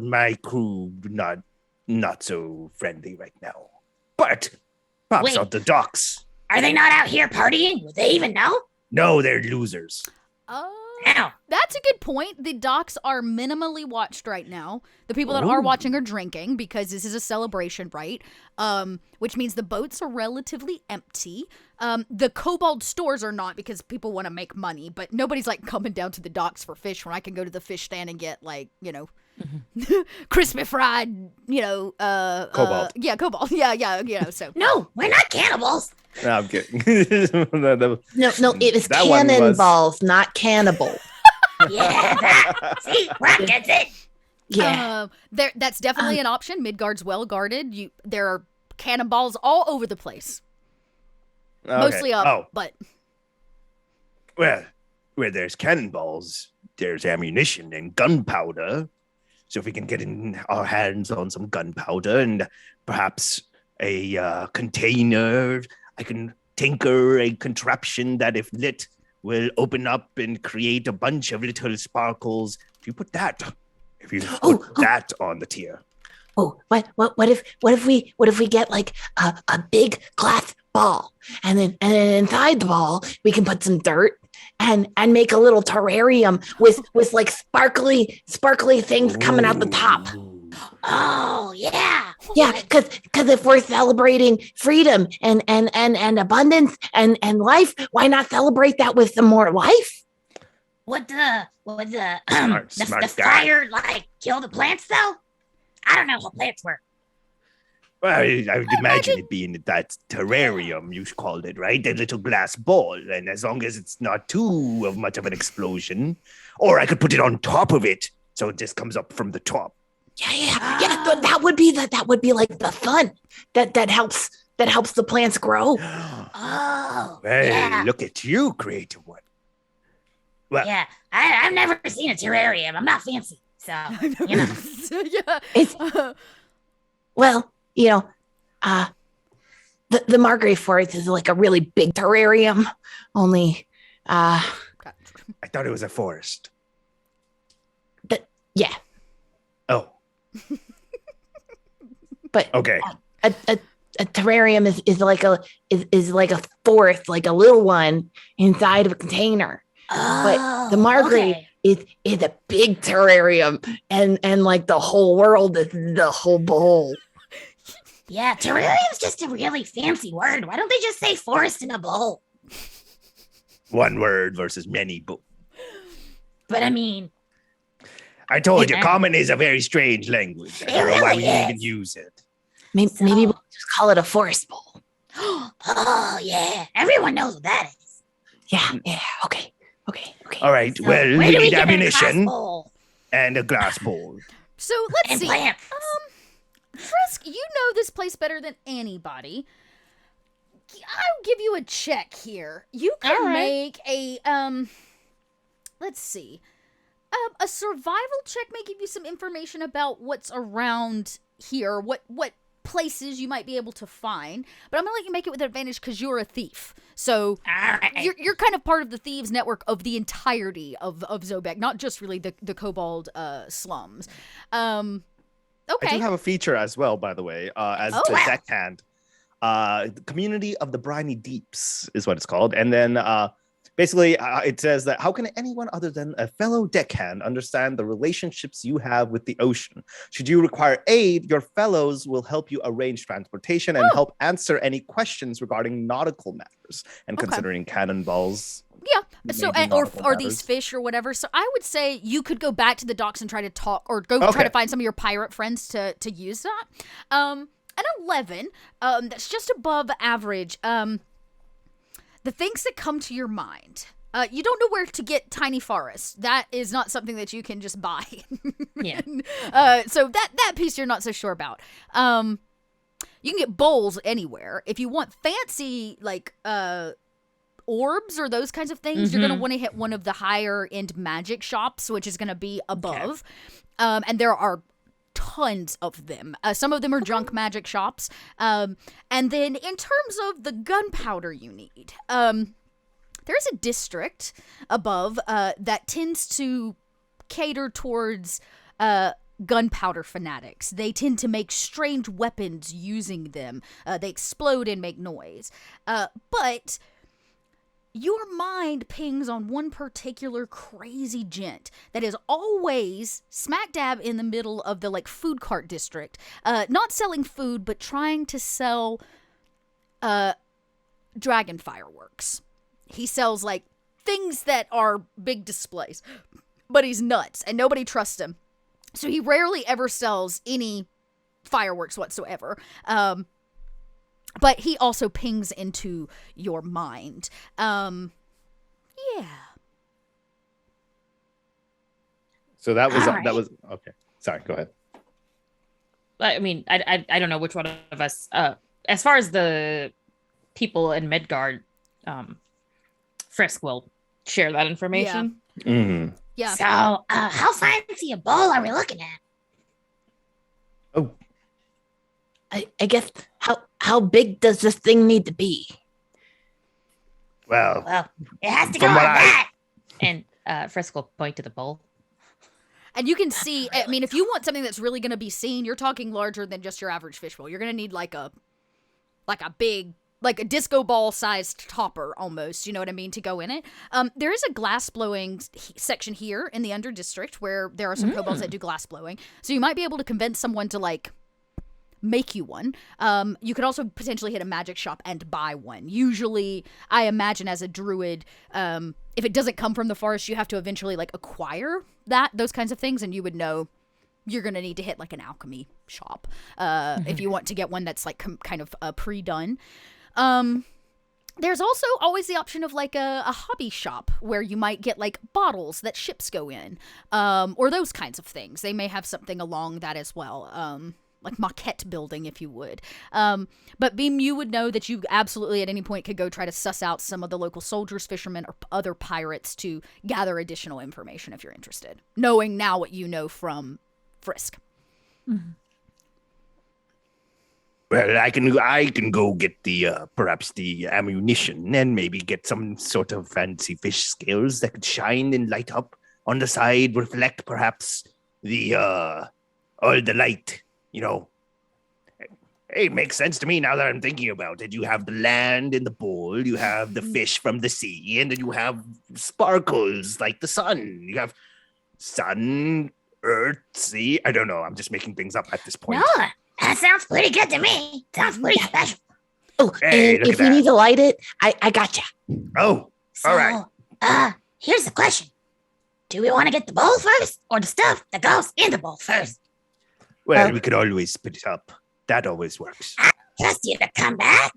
My crew not so friendly right now. But pops Wait. out the docks. Are they not out here partying? Would they even know? No, they're losers. Ow. That's a good point. The docks are minimally watched right now. The people that are watching are drinking because this is a celebration, right? Which means the boats are relatively empty. The kobold stores are not because people want to make money, but nobody's like coming down to the docks for fish when I can go to the fish stand and get like, you know, crispy fried, you know, Kobold. Yeah, kobold. Yeah, you know, so. No, we're not cannibals. No, I'm kidding. No, it was That one was- cannonballs, not cannibal. Yeah, that. See, Rock gets it. Yeah. That's definitely an option. Midgard's well guarded. There are cannonballs all over the place. Okay. Mostly up, Oh, but well, where there's cannonballs, there's ammunition and gunpowder. So if we can get in our hands on some gunpowder and perhaps a container, I can tinker a contraption that, if lit, will open up and create a bunch of little sparkles. If you put that on the tier. Oh, what if we get like a big glass ball, and then inside the ball we can put some dirt and make a little terrarium with like sparkly things coming out the top. Oh, yeah. Yeah, because if we're celebrating freedom and abundance and life, why not celebrate that with some more life? Would the Smart guy. fire like kill the plants though? I don't know how plants work. Well, I would imagine it being that terrarium you called it, right? That little glass ball. And as long as it's not too of much of an explosion, or I could put it on top of it so it just comes up from the top. Yeah. That would be like the fun that helps the plants grow. Oh, Well, yeah. look at you, creative one. Well, Yeah, I've never seen a terrarium. I'm not fancy, so you know. yeah. It's- Well, you know, the Margrave Forest is like a really big terrarium. Only, I thought it was a forest. yeah. But Okay. a terrarium is like a fourth, like a little one inside of a container. But the Margrave is a big terrarium, and like the whole world is the whole bowl. Yeah, terrarium's just a really fancy word. Why don't they just say forest in a bowl? One word versus many. But I mean, I told you, Amen. common is a very strange language. I don't know why we even use it. Maybe we'll just call it a forest bowl. oh yeah, everyone knows what that is. Yeah. Okay. All right. So Well, where we do need get a ammunition glass bowl? and a glass bowl. So let's And see. plants. Frisk, you know this place better than anybody. I'll give you a check here. You can All right. make a let's see. A survival check may give you some information about what's around here, what places you might be able to find. But I'm gonna let you make it with advantage because you're a thief. So All right. you're kind of part of the thieves network of the entirety of Zobek, not just really the kobold slums. Okay. I do have a feature as well, by the way, as Oh, the wow. deckhand. The Community of the Briny Deeps is what it's called. And then basically it says that how can anyone other than a fellow deckhand understand the relationships you have with the ocean? Should you require aid, your fellows will help you arrange transportation and help answer any questions regarding nautical matters and Okay. considering cannonballs. Yeah. So, maybe or nautical these matters. fish or whatever. So, I would say you could go back to the docks and try to talk, or go try Okay. to find some of your pirate friends to use that. An 11. That's just above average. The things that come to your mind. You don't know where to get tiny forests. That is not something that you can just buy. Yeah. So that piece you're not so sure about. You can get bowls anywhere. If you want fancy like orbs or those kinds of things, you're going to want to hit one of the higher end magic shops, which is going to be above. And there are tons of them. Some of them are junk magic shops. And then in terms of the gunpowder you need, there's a district above that tends to cater towards gunpowder fanatics. They tend to make strange weapons using them. They explode and make noise. But your mind pings on one particular crazy gent that is always smack dab in the middle of the like food cart district, not selling food but trying to sell dragon fireworks. He sells like things that are big displays, but he's nuts and nobody trusts him, so he rarely ever sells any fireworks whatsoever. But he also pings into your mind. Yeah. So that was All right. okay. Sorry, go ahead. I mean, I don't know which one of us. As far as the people in Midgard, Frisk will share that information. Mhm. Yeah. So, how fancy a bowl are we looking at? Oh, I guess how big does this thing need to be? well, Well, it has to go From on what I- that. And Frisk will point to the bowl. And you can see, I mean, if you want something that's really going to be seen, you're talking larger than just your average fishbowl. You're going to need like a big, like a disco ball sized topper almost, you know what I mean, to go in it. There is a glass blowing section here in the Under District where there are some kobolds that do glass blowing. So you might be able to convince someone to like make you one. You could also potentially hit a magic shop and buy one. Usually, I imagine as a druid, if it doesn't come from the forest, you have to eventually like acquire those kinds of things, and you would know you're gonna need to hit like an alchemy shop if you want to get one that's like kind of pre-done. There's also always the option of like a hobby shop where you might get like bottles that ships go in, or those kinds of things. They may have something along that as well. Like maquette building, if you would. But Beam, you would know that you absolutely at any point could go try to suss out some of the local soldiers, fishermen, or other pirates to gather additional information if you're interested, knowing now what you know from Frisk. well, I can go get the perhaps the ammunition and maybe get some sort of fancy fish scales that could shine and light up on the side, reflect perhaps the all the light, Hey, it makes sense to me now that I'm thinking about it. You have the land in the bowl, you have the fish from the sea, and then you have sparkles like the sun. You have sun, earth, sea. I don't know. I'm just making things up at this point. No, that sounds pretty good to me. Sounds pretty special. Oh, Hey, and look if at you that. need to light it, I gotcha. Oh, So, all right. Here's the question. Do we want to get the bowl first or the stuff that goes in the bowl first? Well, we could always split it up. That always works. Trust you to come back.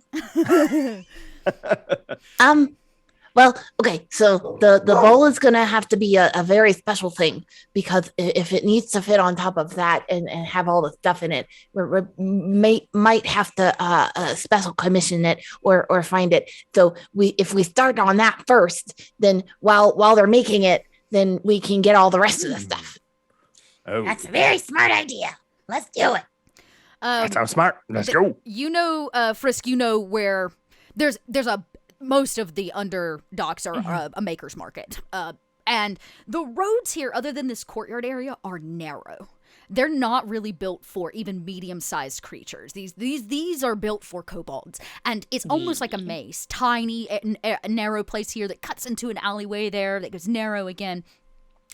Well, okay, so the bowl is gonna have to be a very special thing, because if it needs to fit on top of that and have all the stuff in it, we might have to special commission it or find it. So if we start on that first, then while they're making it, then we can get all the rest of the stuff. Oh, That's a very smart idea. Let's do it. that sounds smart. Let's go. Frisk, where there's most of the underdocks are a maker's market. And the roads here, other than this courtyard area, are narrow. They're not really built for even medium-sized creatures. These are built for kobolds. And it's almost like a maze. Tiny, a narrow place here that cuts into an alleyway there that goes narrow again.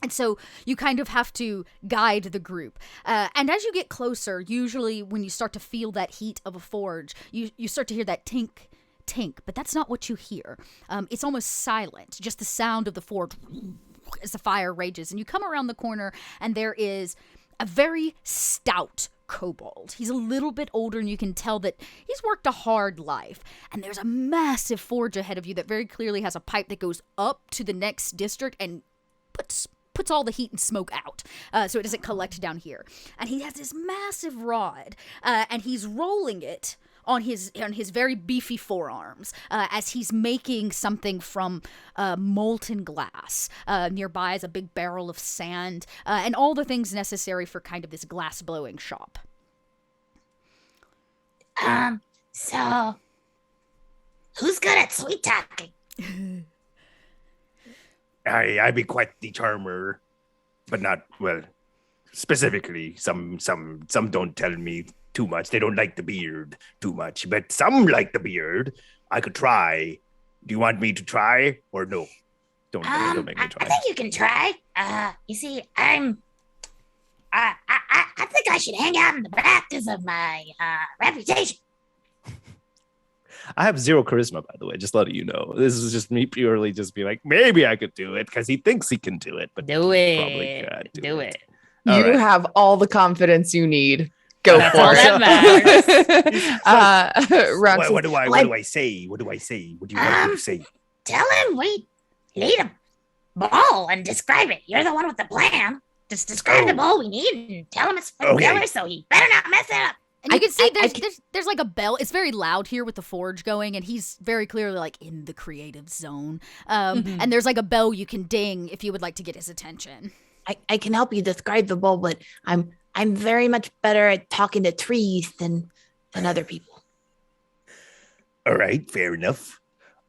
And so you kind of have to guide the group. And as you get closer, usually when you start to feel that heat of a forge, you start to hear that tink, but that's not what you hear. It's almost silent, just the sound of the forge as the fire rages. And you come around the corner, and there is a very stout kobold. He's a little bit older, and you can tell that he's worked a hard life. And there's a massive forge ahead of you that very clearly has a pipe that goes up to the next district and puts all the heat and smoke out, so it doesn't collect down here. And he has this massive rod, and he's rolling it on his very beefy forearms as he's making something from molten glass. Nearby is a big barrel of sand, and all the things necessary for kind of this glass blowing shop. So who's good at sweet talking? I'd be quite the charmer, but not, well, specifically, some don't tell me too much. They don't like the beard too much, but some like the beard. I could try. Do you want me to try or no? Don't make me try. I think you can try. You see, I think I should hang out in the back because of my reputation. I have 0 charisma, by the way, just letting you know. This is just me purely just being like, maybe I could do it because he thinks he can do it, but Do he it. probably can't Do it. You All right. have all the confidence you need. Go That's for all it. that Roxy, What do I say? What do I say? What do you want me to say? Tell him we need a bowl and describe it. You're the one with the plan. Just describe the bowl we need and tell him it's for the Okay. killer, so he better not mess it up. And you can see there's like a bell. It's very loud here with the forge going, and he's very clearly like in the creative zone. And there's like a bell you can ding if you would like to get his attention. I can help you describe the bowl, but I'm very much better at talking to trees than other people. All right, fair enough.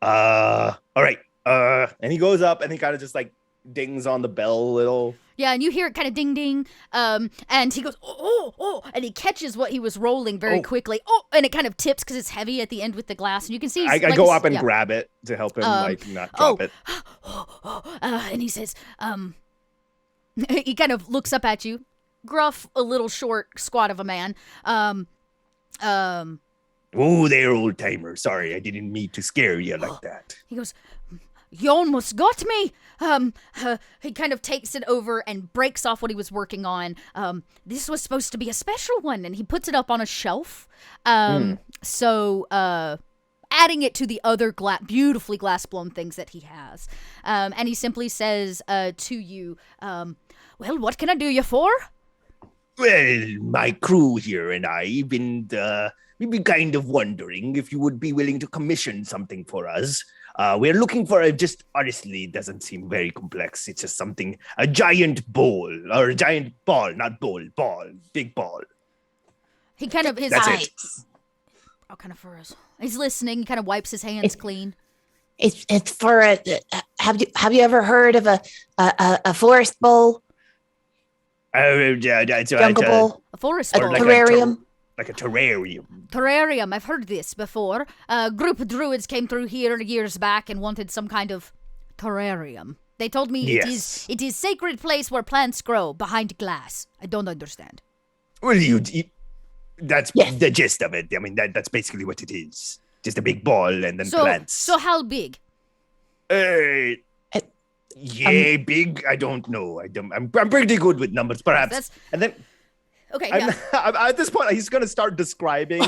All right. And he goes up and he kind of just like dings on the bell a little. Yeah, and you hear it kind of ding ding, and he goes, oh, and he catches what he was rolling very quickly. And it kind of tips because it's heavy at the end with the glass, and you can see. I like, go up and grab it to help him like not drop it. And he says, he kind of looks up at you, gruff, a little short, squat of a man. Oh, there, old timer. Sorry, I didn't mean to scare you like that. He goes, "You almost got me." He kind of takes it over and breaks off what he was working on. This was supposed to be a special one, and he puts it up on a shelf. So, adding it to the other beautifully glass-blown things that he has. And he simply says to you, well, what can I do you for? Well, my crew here and we've been kind of wondering if you would be willing to commission something for us. We're looking for honestly, it doesn't seem very complex. It's just a giant bowl, or a giant ball, not bowl, big ball. He kind of, That's it. Oh, kind of for us. He's listening. He kind of wipes his hands clean. It's for a. Have you ever heard of a forest bowl? Jungle Bowl, A forest a bowl. like terrarium. like a terrarium. Terrarium. I've heard this before. A group of druids came through here years back and wanted some kind of terrarium. They told me Yes. it is sacred place where plants grow behind glass. I don't understand. Well, that's Yes. the gist of it. I mean, that's basically what it is. Just a big ball and then plants. So how big? Uh, yeah, big. I don't know. I'm pretty good with numbers, perhaps. That's And then okay. Yeah. at this point, he's gonna start describing.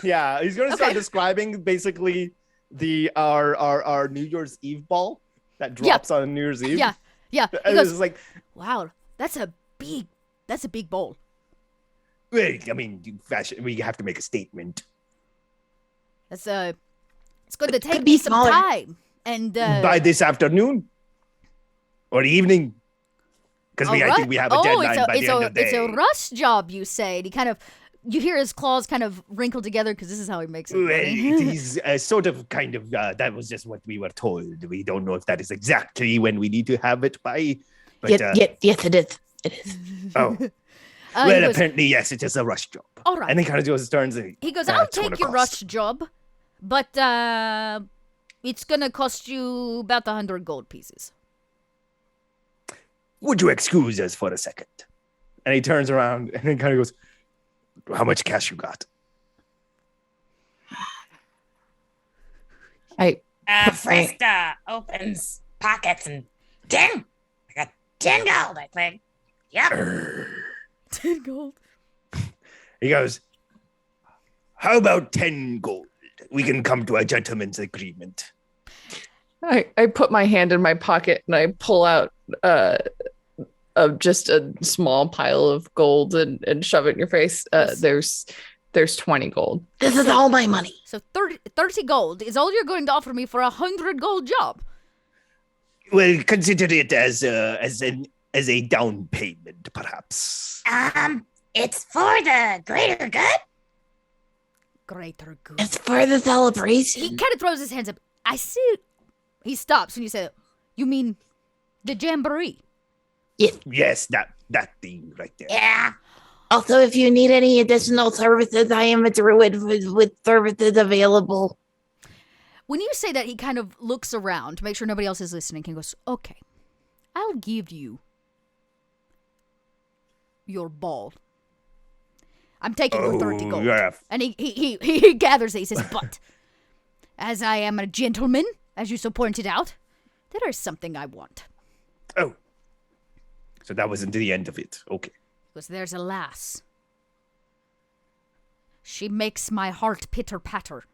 Yeah, he's gonna start Okay. describing basically our New Year's Eve ball that drops on New Year's Eve. Yeah. Yeah. He And goes, it's like, wow, that's a big bowl. well, I mean, we have to make a statement. It's going to take Could me be some smaller. time. And By this afternoon or evening, because I think we have a deadline by the end of the it's day. a rush job, you say. And he kind of, you hear his claws kind of wrinkle together because this is how he makes it. Well, money. it is sort of kind of that was just what we were told. We don't know if that is exactly when we need to have it by. But Yes, it is. It is. oh, He well, goes, apparently yes, it is a rush job. all right. And he kind of goes turns and He goes, "Ah, I'll it's gonna take your cost." rush job, but it's gonna cost you about 100 gold pieces. Would you excuse us for a second? And he turns around and then kind of goes, "How much cash you got?" Frisk opens pockets and 10. I got 10 gold, I think. Yep. 10 gold. He goes, "How about 10 gold? We can come to a gentleman's agreement." I put my hand in my pocket and I pull out just a small pile of gold and shove it in your face. There's 20 gold. This is all my money. So 30 gold is all you're going to offer me for a 100 gold job. Well, consider it as a down payment, perhaps. It's for the greater good. Greater good. It's for the He celebration. kind of throws his hands up. I see. He stops when you say, "You mean the jamboree?" Yes, that thing right there. Yeah. Also, if you need any additional services, I am a druid with services available. When you say that, he kind of looks around to make sure nobody else is listening and goes, "Okay, I'll give you your ball. I'm taking your 30 gold." yeah. And he gathers it. He says, "But as I am a gentleman, as you so pointed out, there is something I want." Oh. So that wasn't the end of it. Okay. Because there's a lass. She makes my heart pitter-patter.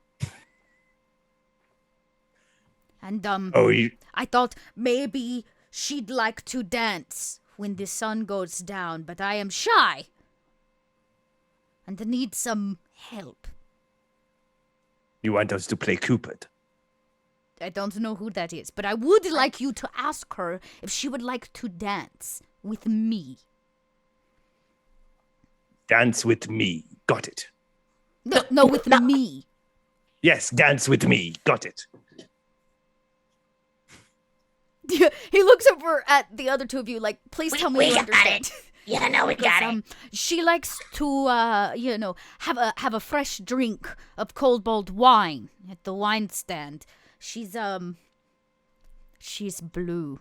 And, Oh, you, I thought maybe she'd like to dance when the sun goes down, but I am shy. And need some help. you want us to play Cupid? I don't know who that is, but I would like you to ask her if she would like to dance with me. Dance with me. Got it. No, with me. Yes, dance with me. Got it. He looks over at the other two of you like, please tell me we you got understand. it. Yeah, no, we got it. She likes to, have a fresh drink of kobold wine at the wine stand. She's blue.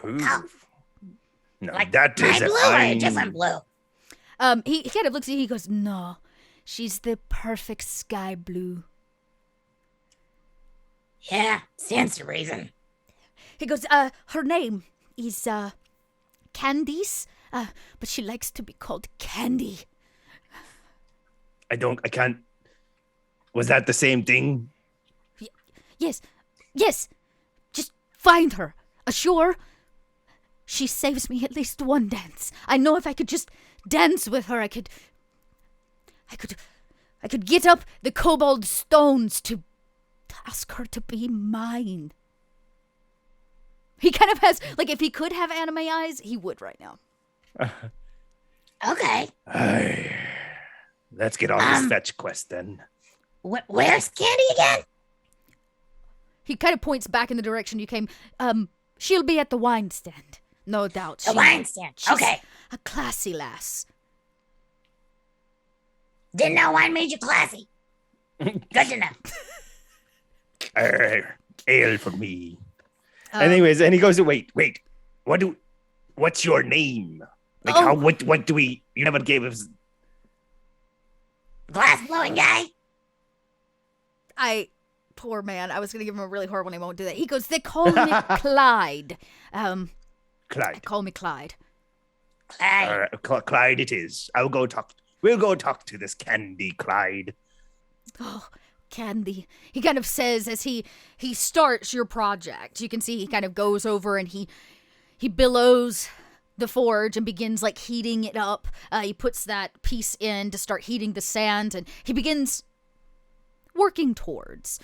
Ooh. Oh. No, Like that my is a blue or fine. different blue? He kind of looks at you, he goes, "No, she's the perfect sky blue." Yeah, stands to reason. He goes, her name is, Candice, but she likes to be called Candy. I can't. Was that the same thing? Yes, just find her. Ashore, she saves me at least one dance. I know if I could just dance with her, I could get up the kobold stones to ask her to be mine. He kind of has, like, if he could have anime eyes, he would right now. Okay. Let's get on this fetch quest then. Where's Candy again? He kind of points back in the direction you came. She'll be at the wine stand. No doubt. The wine stand. She's Okay. a classy lass. Didn't know wine made you classy. Good to know. Ale for me. Um, Anyways, and he goes, wait. What's your name? Like, Oh. what do we, you never gave us. Glass blowing guy. Poor man. I was going to give him a really horrible name. I won't do that. He goes, they call me Clyde. Clyde. Call me Clyde. Clyde. Clyde it is. We'll go talk to this Candy Clyde. Oh, Candy. He kind of says as he starts your project. You can see he kind of goes over and he billows the forge and begins like heating it up. He puts that piece in to start heating the sand, and he begins working towards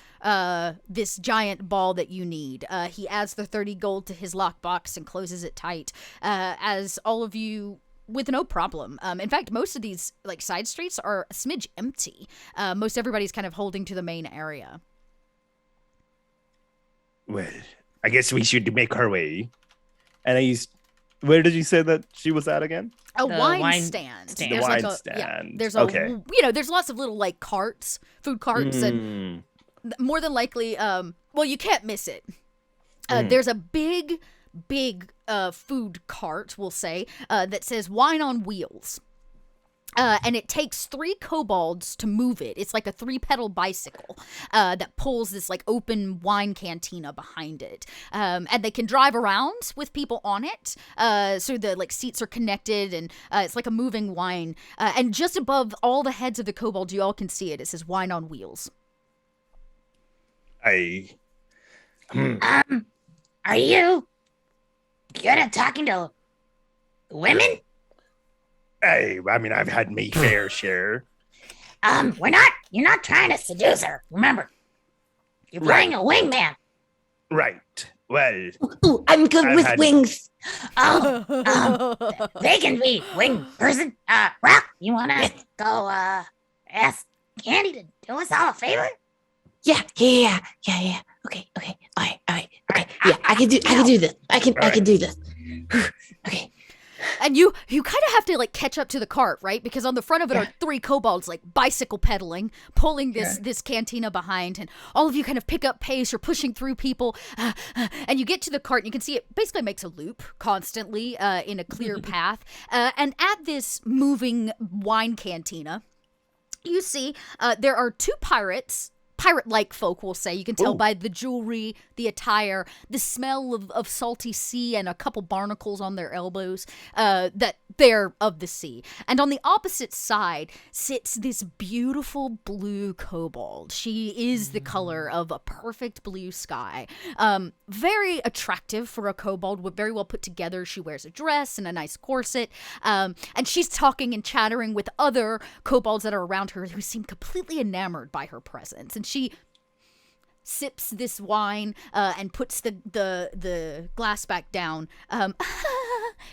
this giant ball that you need. He adds the 30 gold to his lockbox and closes it tight, as all of you with no problem. In fact, most of these like side streets are a smidge empty. Most everybody's kind of holding to the main area. Well, I guess we should make our way. And where did you say that she was at again? A The wine stand. stand. There's The like wine a, stand. Yeah, there's a, Okay. there's lots of little like carts, food carts, and more than likely, well, you can't miss it. There's a big food cart, we'll say, that says wine on wheels. And it takes 3 kobolds to move it. It's like a 3-pedal bicycle that pulls this like open wine cantina behind it. And they can drive around with people on it. So the like seats are connected, and it's like a moving wine. And just above all the heads of the kobolds, you all can see it. It says wine on wheels. Are you good at talking to women? I mean, I've had my fair share. You're not trying to seduce her. Remember, you're playing a wingman. Right. Well, Ooh, I'm good I've with had- wings. They can be wing person. Rock, you wanna go, ask Candy to do us all a favor? Yeah. Okay. All right. Okay. Yeah, I can do this. I can do this. Okay. And you kind of have to like catch up to the cart, right? Because on the front of it are 3 kobolds like bicycle pedaling, pulling this cantina behind, and all of you kind of pick up pace. You're pushing through people, and you get to the cart, and you can see it basically makes a loop constantly in a clear path. And at this moving wine cantina, you see there are 2 pirates. Pirate-like folk, will say. You can tell by the jewelry, the attire, the smell of salty sea, and a couple barnacles on their elbows, that they're of the sea. And on the opposite side sits this beautiful blue kobold. She is the color of a perfect blue sky. Very attractive for a kobold, very well put together. She wears a dress and a nice corset. And she's talking and chattering with other kobolds that are around her who seem completely enamored by her presence. And she sips this wine and puts the glass back down.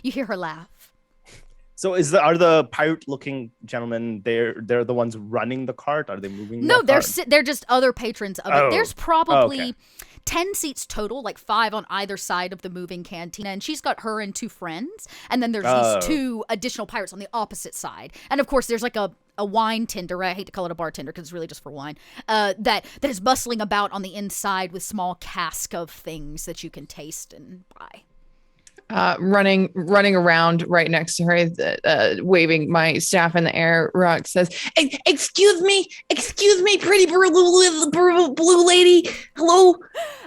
You hear her laugh. so are the pirate-looking gentlemen? They're the ones running the cart? Are they moving? No, the cart? they're just other patrons of it. Oh. There's probably Okay. 10 seats total, like 5 on either side of the moving cantina, and she's got her and 2 friends, and then there's these 2 additional pirates on the opposite side. And of course there's like a wine tender, I hate to call it a bartender because it's really just for wine, that is bustling about on the inside with small cask of things that you can taste and buy. Running around right next to her, waving my staff in the air. Rock says, Excuse me, pretty blue lady. Hello.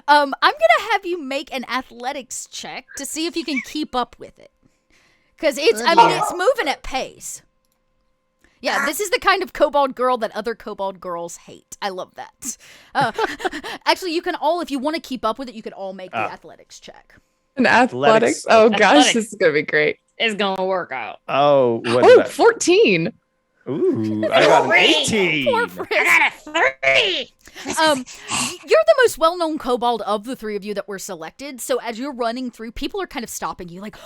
I'm gonna have you make an athletics check to see if you can keep up with it, because it's moving at pace. Yeah, this is the kind of kobold girl that other kobold girls hate. I love that. Actually, you can all, if you want to keep up with it, you can all make the athletics check. an athletics. Athletics. Oh gosh, Athletics. this is gonna be great. It's gonna work out. Oh, what is that? 14. Ooh, I got an 18. Poor Frisk. I got a 3. You're the most well-known kobold of the 3 of you that were selected. So as you're running through, people are kind of stopping you, like,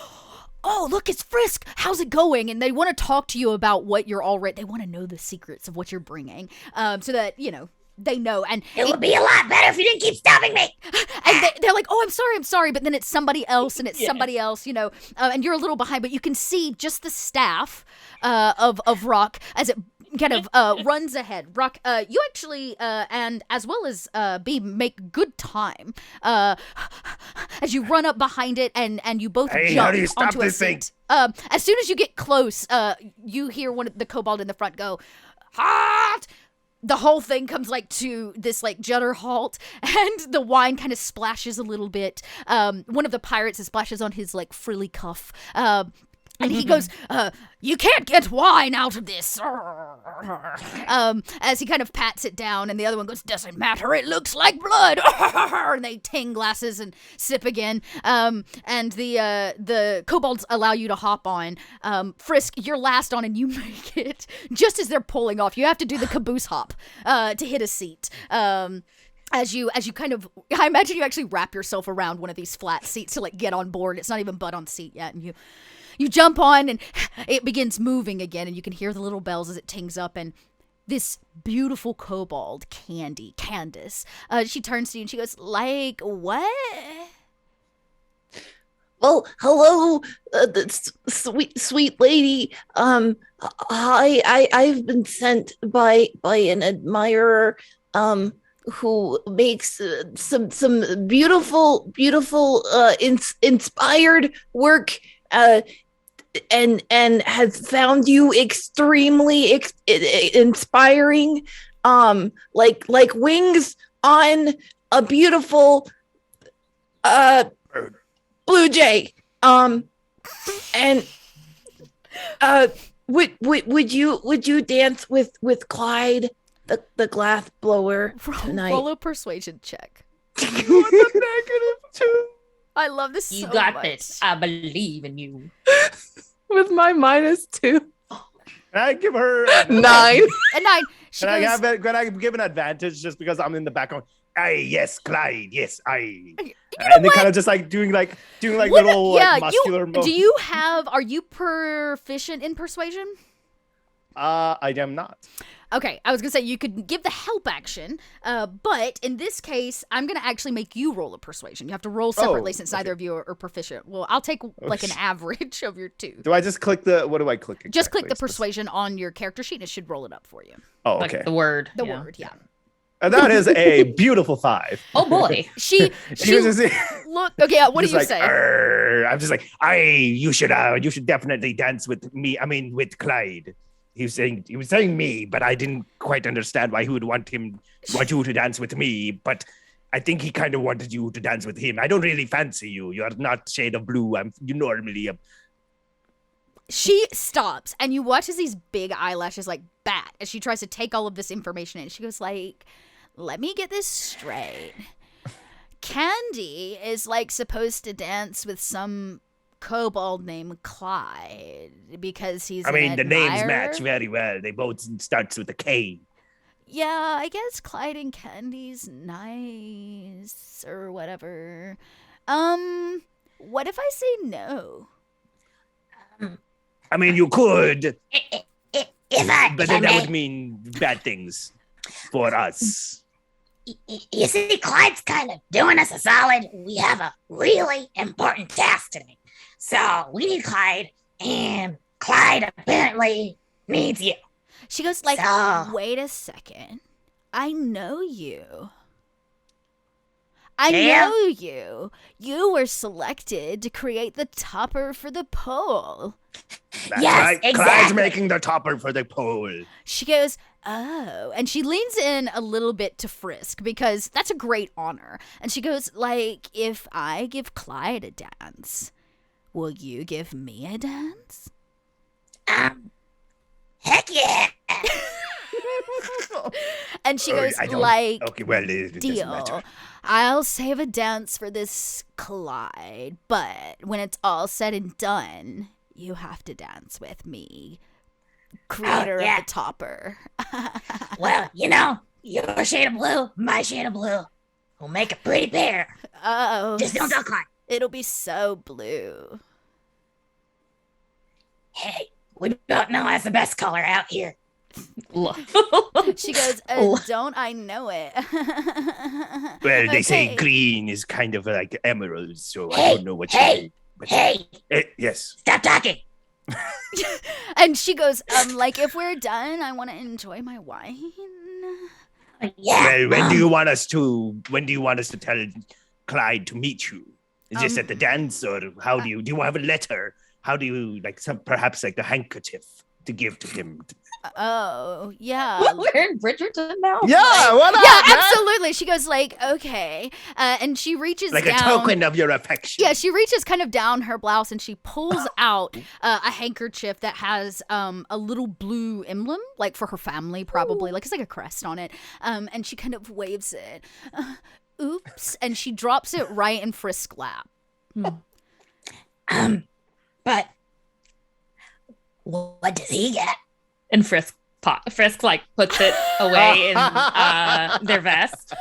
"Oh, look, it's Frisk. How's it going?" And they want to talk to you about what you're already. They want to know the secrets of what you're bringing, so that they know, and It would be a lot better if you didn't keep stopping me. and they're like, "Oh, I'm sorry," but then it's somebody else, and it's somebody else, and you're a little behind, but you can see just the staff of Rock as it kind of runs ahead. Rock, you actually and as well as B make good time as you run up behind it, and you both Hey, jump how do you stop onto a this thing? seat. As soon as you get close, you hear one of the kobold in the front go, "Halt!" The whole thing comes to this judder halt, and the wine kind of splashes a little bit. One of the pirates, it splashes on his frilly cuff. And he goes, "You can't get wine out of this." As he kind of pats it down, and the other one goes, "Doesn't matter, it looks like blood." And they ting glasses and sip again. And the kobolds allow you to hop on. Frisk, you're last on, and you make it just as they're pulling off. You have to do the caboose hop to hit a seat. As you kind of, I imagine you actually wrap yourself around one of these flat seats to get on board. It's not even butt on seat yet, and you jump on, and it begins moving again, and you can hear the little bells as it tings up, and this beautiful kobold, Candace, she turns to you and she goes, "What?" Well, hello, sweet lady. I've been sent by an admirer, who makes some beautiful, inspired work, and has found you extremely inspiring, like wings on a beautiful blue jay. And would you dance with Clyde, the glass blower, tonight? Roll a persuasion check. With a -2. I love this You so got much. this. I believe in you. With my -2. Can I give her 9. A 9. She Can goes, can I give an advantage just because I'm in the background? Aye, yes, Clyde, yes, aye. know And they what? kind of just doing What- little yeah, muscular are you proficient in persuasion? I am not. Okay, I was gonna say you could give the help action, but in this case, I'm gonna actually make you roll a persuasion. You have to roll separately since neither of you are proficient. Well, I'll take an average of your two. Do I just click what do I click? Just click the exactly? persuasion on your character sheet, and it should roll it up for you. Oh, Like okay. the word. The yeah. word, yeah. And that is a beautiful 5. Oh boy. She She was just, look. Okay, what do just you like, say? "Arr." I'm just like, you should definitely dance with me. I mean, with Clyde. He was saying me, but I didn't quite understand why he would want you to dance with me. But I think he kind of wanted you to dance with him. I don't really fancy you. You are not shade of blue. You normally. She stops, and you watch as these big eyelashes bat as she tries to take all of this information in. She goes let me get this straight. Candy is supposed to dance with some kobold named Clyde because he's I mean, an the names admirer? match very well. They both starts with a K. Yeah, I guess Clyde and Candy's nice or whatever. What if I say no? I mean, you could, If I but then that may, would mean bad things for us. you see, Clyde's kind of doing us a solid. We have a really important task today. So we need Clyde, and Clyde apparently needs you. She goes So- wait a second. I know you. I Yeah? know you. You were selected to create the topper for the pole. That's Yes, right. Clyde's exactly. making the topper for the pole. She goes, oh. And she leans in a little bit to Frisk because that's a great honor. And she goes, if I give Clyde a dance, will you give me a dance? Heck yeah. And she Oh, goes, I don't- Okay, well, it doesn't deal. matter. I'll save a dance for this Clyde, but when it's all said and done, you have to dance with me, creator yeah. of the topper. Well, your shade of blue, my shade of blue. We'll make a pretty pair. Oh, Just don't tell Clyde. it'll be so blue. Hey, we don't know that's the best color out here. She goes, don't I know it? Well, they say Okay. green is kind of like emeralds, so I don't know what you mean. But, yes. Stop talking. And she goes, like, if we're done, I want to enjoy my wine. Yeah. Well, when do you want us to tell Clyde to meet you? Is this at the dance, or how do you have a letter? How do you perhaps like a handkerchief to give to him? Oh, yeah. We're in Bridgerton now. Yeah, what up, Yeah, man? absolutely. She goes like, okay. And she reaches Like down. a token of your affection. Yeah, she reaches kind of down her blouse and she pulls out a handkerchief that has a little blue emblem, like for her family, probably. Like it's like a crest on it. And she kind of waves it. Oops. And she drops it right in Frisk's lap. But what does he get? And Frisk like puts it away in their vest.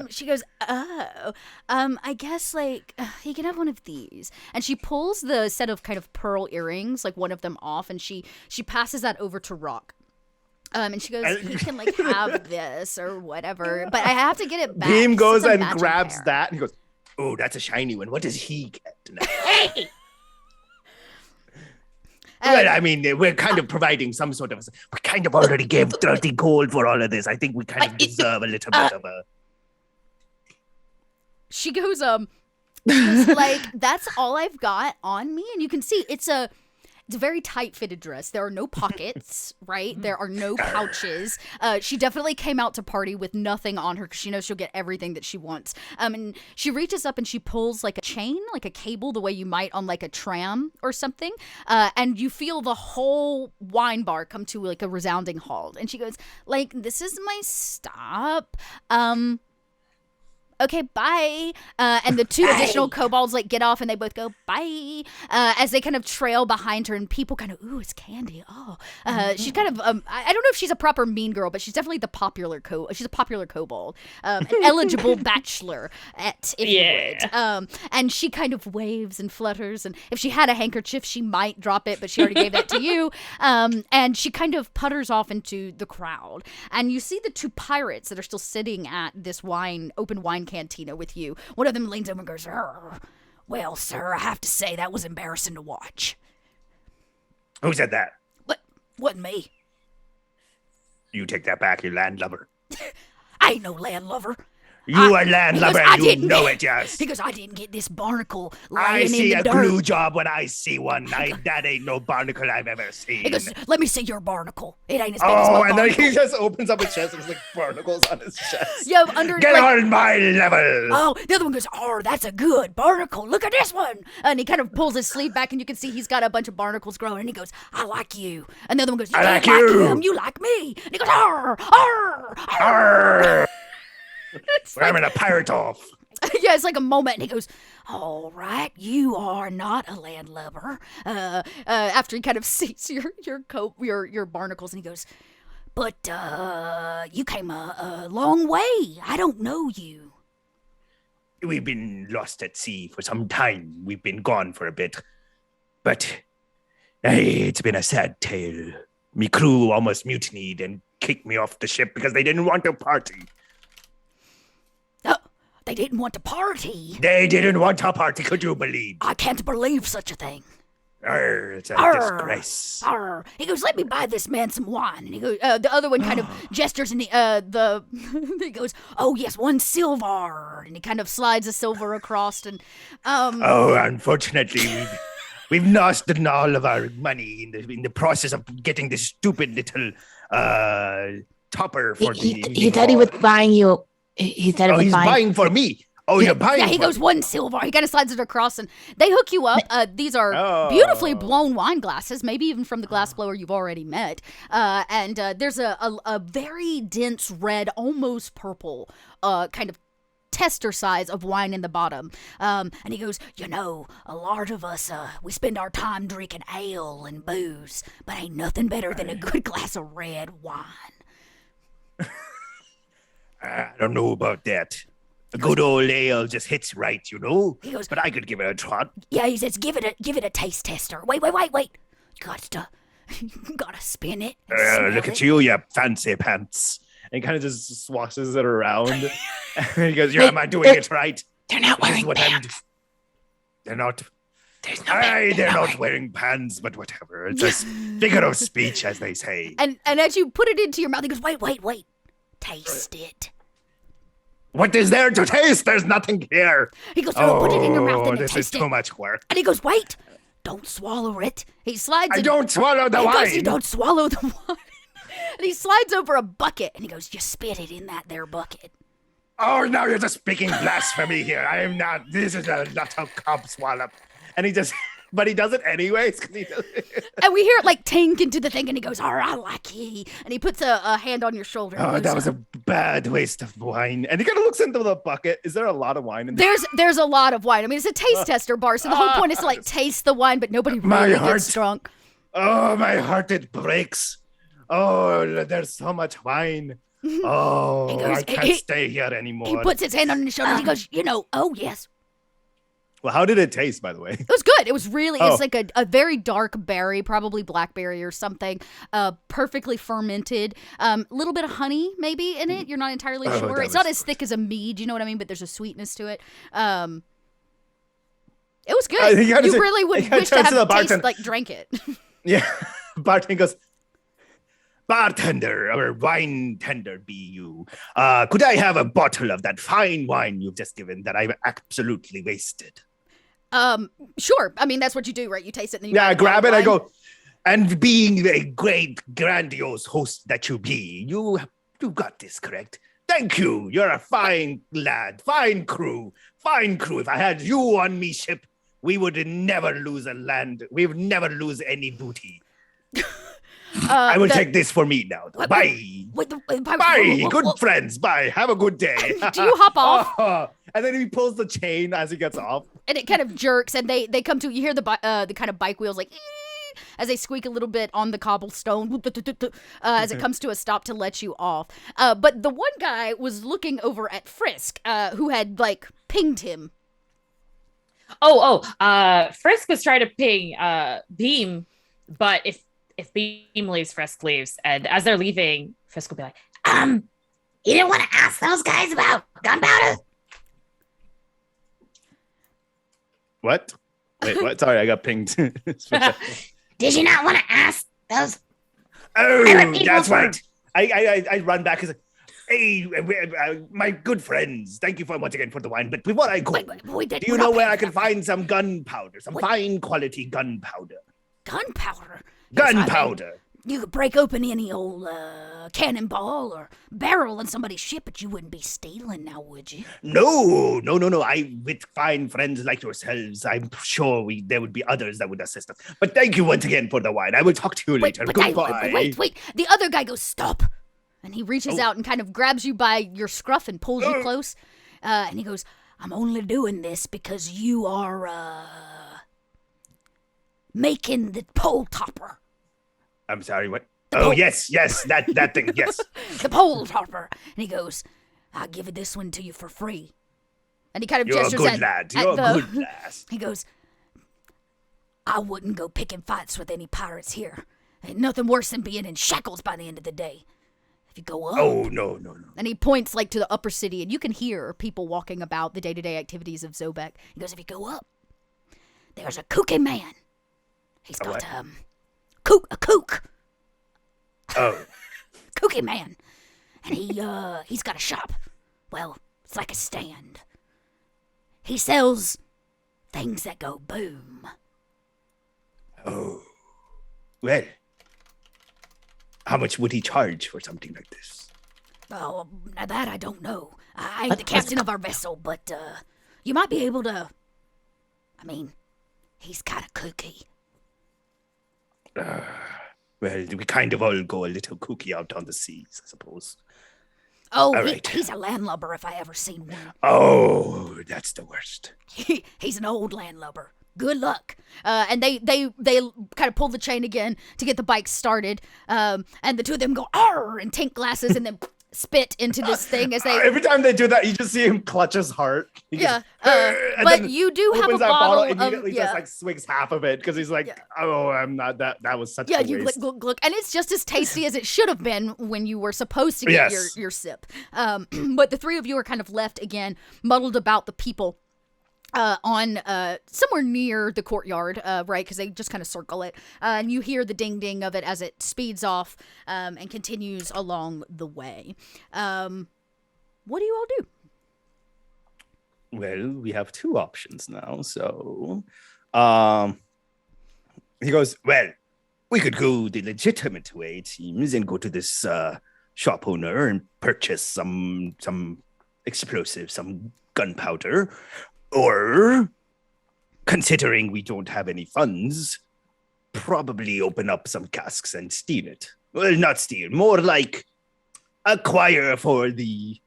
She goes, oh, I guess like he can have one of these. And she pulls the set of kind of pearl earrings, like one of them off, and she passes that over to Rock. And she goes, he can like have this or whatever, but I have to get it back. Beam 'cause goes it's a and magic grabs pair. that and he goes, "Oh, that's a shiny one. What does he get tonight?" Hey! Well, I mean, we're kind of providing some sort of. We kind of already gave 30 gold for all of this. I think we kind of deserve a little bit of a. She goes, like, that's all I've got on me. And you can see it's a very tight-fitted dress. There are no pockets, right? There are no pouches. She definitely came out to party with nothing on her because she knows she'll get everything that she wants. And she reaches up and she pulls like a chain, like a cable, the way you might on like a tram or something. And you feel the whole wine bar come to like a resounding halt. And she goes, like, this is my stop. Okay, bye. And the two additional kobolds like get off and they both go bye as they kind of trail behind her and people kind of, ooh, it's Candy. Oh, she's kind of, I don't know if she's a proper mean girl, but she's definitely the popular she's a popular kobold, an eligible bachelor if you would. And she kind of waves and flutters, and if she had a handkerchief, she might drop it, but she already gave that to you. And she kind of putters off into the crowd, and you see the two pirates that are still sitting at this open wine cantina with you. One of them leans over and goes, well, sir, I have to say that was embarrassing to watch. Who said that? But wasn't me. You take that back, you landlubber. I ain't no landlubber. You are landlubber, I and you didn't. know it, yes. He goes, I didn't get this barnacle I lying see in a the dirt. glue job when I see one. That ain't no barnacle I've ever seen. He goes, let me see your barnacle. It ain't as big as my Oh, and then barnacle. he just opens up his chest and there's like barnacles on his chest. Yeah, under Get like, on my level. oh, the other one goes, oh, that's a good barnacle. Look at this one. And he kind of pulls his sleeve back and you can see he's got a bunch of barnacles growing. And he goes, I like you. And the other one goes, you I don't like like you. him. You like me. And he goes, arr, arr, arr. Arr. It's We're having a pirate off. yeah, it's like a moment. And he goes, all right, you are not a landlubber. After he kind of sees your barnacles and he goes, but you came a long way. I don't know you. We've been lost at sea for some time. We've been gone for a bit. But it's been a sad tale. Me crew almost mutinied and kicked me off the ship because they didn't want to party. They didn't want to party. They didn't want to party, could you believe? I can't believe such a thing. Arr, it's a Arr. disgrace. Arr. He goes, let me buy this man some wine. And he goes, the other one kind of gestures and he goes, oh yes, 1 silver. And he kind of slides a silver across and Oh, unfortunately, we've lost all of our money in the process of getting this stupid little topper for He said he was buying you. He said it Oh, was he's buying for me. Oh, you're buying. yeah, he for goes 1 silver. He kind of slides it across and they hook you up. These are beautifully blown wine glasses, maybe even from the glass blower you've already met. And there's a very dense red, almost purple kind of tester size of wine in the bottom. And he goes, you know, a lot of us, we spend our time drinking ale and booze, but ain't nothing better than a good glass of red wine. I don't know about that. A good old ale just hits right, you know. He goes, but I could give it a trot. yeah, he says, give it a taste tester. Wait. You gotta spin it. And smell Look it. at you fancy pants. And he kind of just swashes it around. And he goes, yeah, am I doing it right? They're not This is wearing what I'm pants. They're not. There's no Aye, they're no not wearing pants, but whatever. It's just figure of speech, as they say. And as you put it into your mouth, he goes, Wait. Taste it. What is there to taste? There's nothing here. He goes, put it in your mouth and this is taste too it. much work. And he goes, wait. Don't swallow it. he slides I in- don't swallow the He goes, you wine. don't swallow the wine. and he slides over a bucket. And he goes, you spit it in that there bucket. Oh, now you're just speaking blasphemy here. I am not. This is a lot of cob swallow. And he just, but he does it anyways. 'Cause he does it. And we hear it like tink into the thing, and he goes, all right, lucky. And he puts a hand on your shoulder. and Oh, goes, that was a bad waste of wine. And he kind of looks into the bucket. Is there a lot of wine in there? There's a lot of wine. I mean, it's a taste tester bar, so the whole point is to like taste the wine, but nobody My really heart. gets drunk. Oh, my heart, it breaks. Oh, there's so much wine. Oh, He goes- I can't stay here anymore. He puts his hand on his shoulder and he goes, oh, yes. Well, how did it taste, by the way? It was good. It was really, Oh. it's like a very dark berry, probably blackberry or something, perfectly fermented. Little bit of honey maybe in it. You're not entirely Oh, sure. that It's not was as thick as a mead, you know what I mean? But there's a sweetness to it. It was good. I think I You just- really would I wish to turns have to the it taste bartender. like drank it. Yeah. Bartender goes, bartender, or wine tender be you. Could I have a bottle of that fine wine you've just given that I've absolutely wasted? Sure. I mean, that's what you do, right? You taste it and then you Yeah, I buy grab it. I wine. go, and being a great, grandiose host that you be, you got this correct. Thank you. You're a fine lad, fine crew. If I had you on me ship, we would never lose a land. We would never lose any booty. I will take this for me now. What- Bye. Wait, Bye. Good friends. Bye. Have a good day. Do you hop off? Oh, and then he pulls the chain as he gets off. And it kind of jerks, and they come to, you hear the kind of bike wheels like as they squeak a little bit on the cobblestone as it comes to a stop to let you off. But the one guy was looking over at Frisk, who had like pinged him. Frisk was trying to ping Beam, but if Beam leaves, Frisk leaves. And as they're leaving, Frisk will be like, you didn't want to ask those guys about gunpowder? What? Wait, what? Sorry, I got pinged. Did you not want to ask those? Oh, people that's for- right. I run back and say, hey, my good friends, thank you for once again for the wine. But before I go, Wait, do you know where I can find some gunpowder, some fine quality gunpowder? gunpowder? Yes, I mean, Gunpowder. you could break open any old cannonball or barrel on somebody's ship, but you wouldn't be stealing now, would you? No. With fine friends like yourselves, I'm sure there would be others that would assist us. But thank you once again for the wine. I will talk to you later. Goodbye. Wait. The other guy goes, stop. And he reaches Oh. out and kind of grabs you by your scruff and pulls you close. And he goes, I'm only doing this because you are making the pole topper. I'm sorry, what? Oh, yes, that thing, yes. The pole topper. And he goes, I'll give this one to you for free. and he kind of You're a gestures good at, lad. at You're a the, good lass. He goes, I wouldn't go picking fights with any pirates here. Ain't nothing worse than being in shackles by the end of the day. If you go up, Oh, no. And he points like to the upper city, and you can hear people walking about the day-to-day activities of Zobek. he goes, if you go up, there's a kooky man. He's got what? a kook, Oh, kooky man, and he's got a shop. Well, it's like a stand. He sells things that go boom. oh. Well, how much would he charge for something like this? Oh, now that I don't know. I ain't the captain of our vessel, but you might be able to. I mean, he's kind of kooky. Well, we kind of all go a little kooky out on the seas, I suppose. Oh, All right. he's a landlubber if I ever seen one. Oh, that's the worst. He's an old landlubber. Good luck. And they kind of pull the chain again to get the bike started. And the two of them go, arr, and tink glasses, and then spit into this thing as they. Every time they do that, you just see him clutch his heart. He Yeah, and but then you do have a opens that bottle immediately, of just like swigs half of it because he's like, "Oh, I'm not that. That was such yeah. a You waste." glug, and it's just as tasty as it should have been when you were supposed to get your sip. But the three of you are kind of left again, muddled about the people. On somewhere near the courtyard, right? Because they just kind of circle it, and you hear the ding ding of it as it speeds off and continues along the way. What do you all do? Well, we have two options now. So, he goes, "Well, we could go the legitimate way, it seems, and go to this shop owner and purchase some explosives, some gunpowder." Or, considering we don't have any funds, probably open up some casks and steal it. Well, not steal, more like acquire for the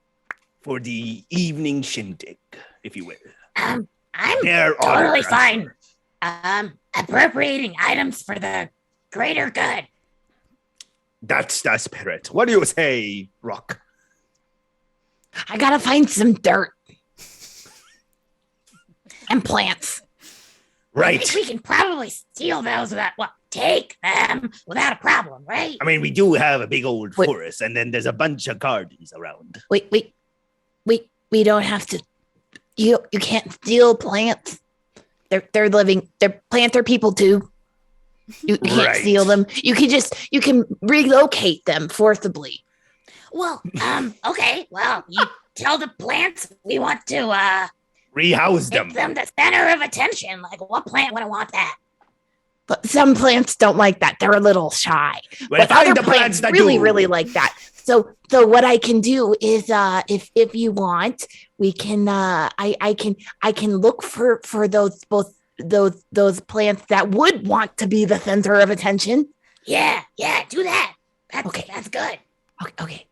evening shindig, if you will. I'm They're totally all fine. Appropriating items for the greater good. That's the spirit. What do you say, Rock? I gotta find some dirt and plants. I Right. think we can probably steal those take them without a problem, right? I mean, we do have a big old Wait. forest, and then there's a bunch of gardens around. Wait. We don't have to. You can't steal plants. They're living. Plants are people too. You can't Right. steal them. You can relocate them forcibly. Well, okay. Well, you tell the plants we want to Rehouse make them. them the center of attention. Like, what plant would want that? But some plants don't like that. They're a little shy. Well, But find other the plants that really, do. really like that. So what I can do is, if you want, we can. I can look for those plants that would want to be the center of attention. Yeah, do that. Okay. That's good. Okay.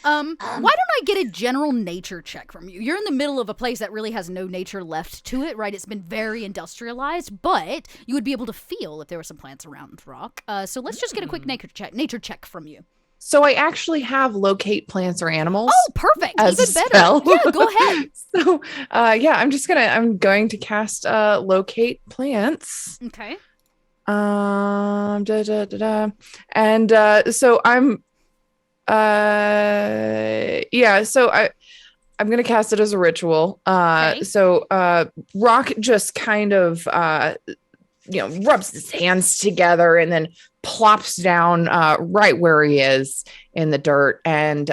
Why don't I get a general nature check from you? You're in the middle of a place that really has no nature left to it, right? It's been very industrialized, but you would be able to feel if there were some plants around Rock. So let's just get a quick nature check from you. So I actually have locate plants or animals. Oh, perfect. As Even a better. spell. Yeah, go ahead. So I'm going to cast locate plants. Okay. And so I'm I'm gonna cast it as a ritual. Okay. So Rock just kind of rubs his hands together and then plops down right where he is in the dirt and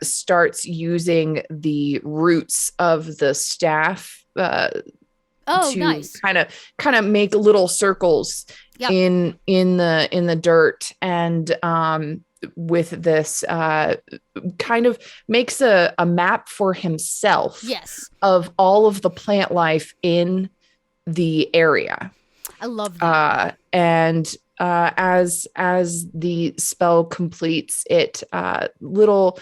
starts using the roots of the staff to Nice. kind of make little circles Yep. in the dirt, and with this kind of makes a map for himself Yes. of all of the plant life in the area. I love that. And as the spell completes, it little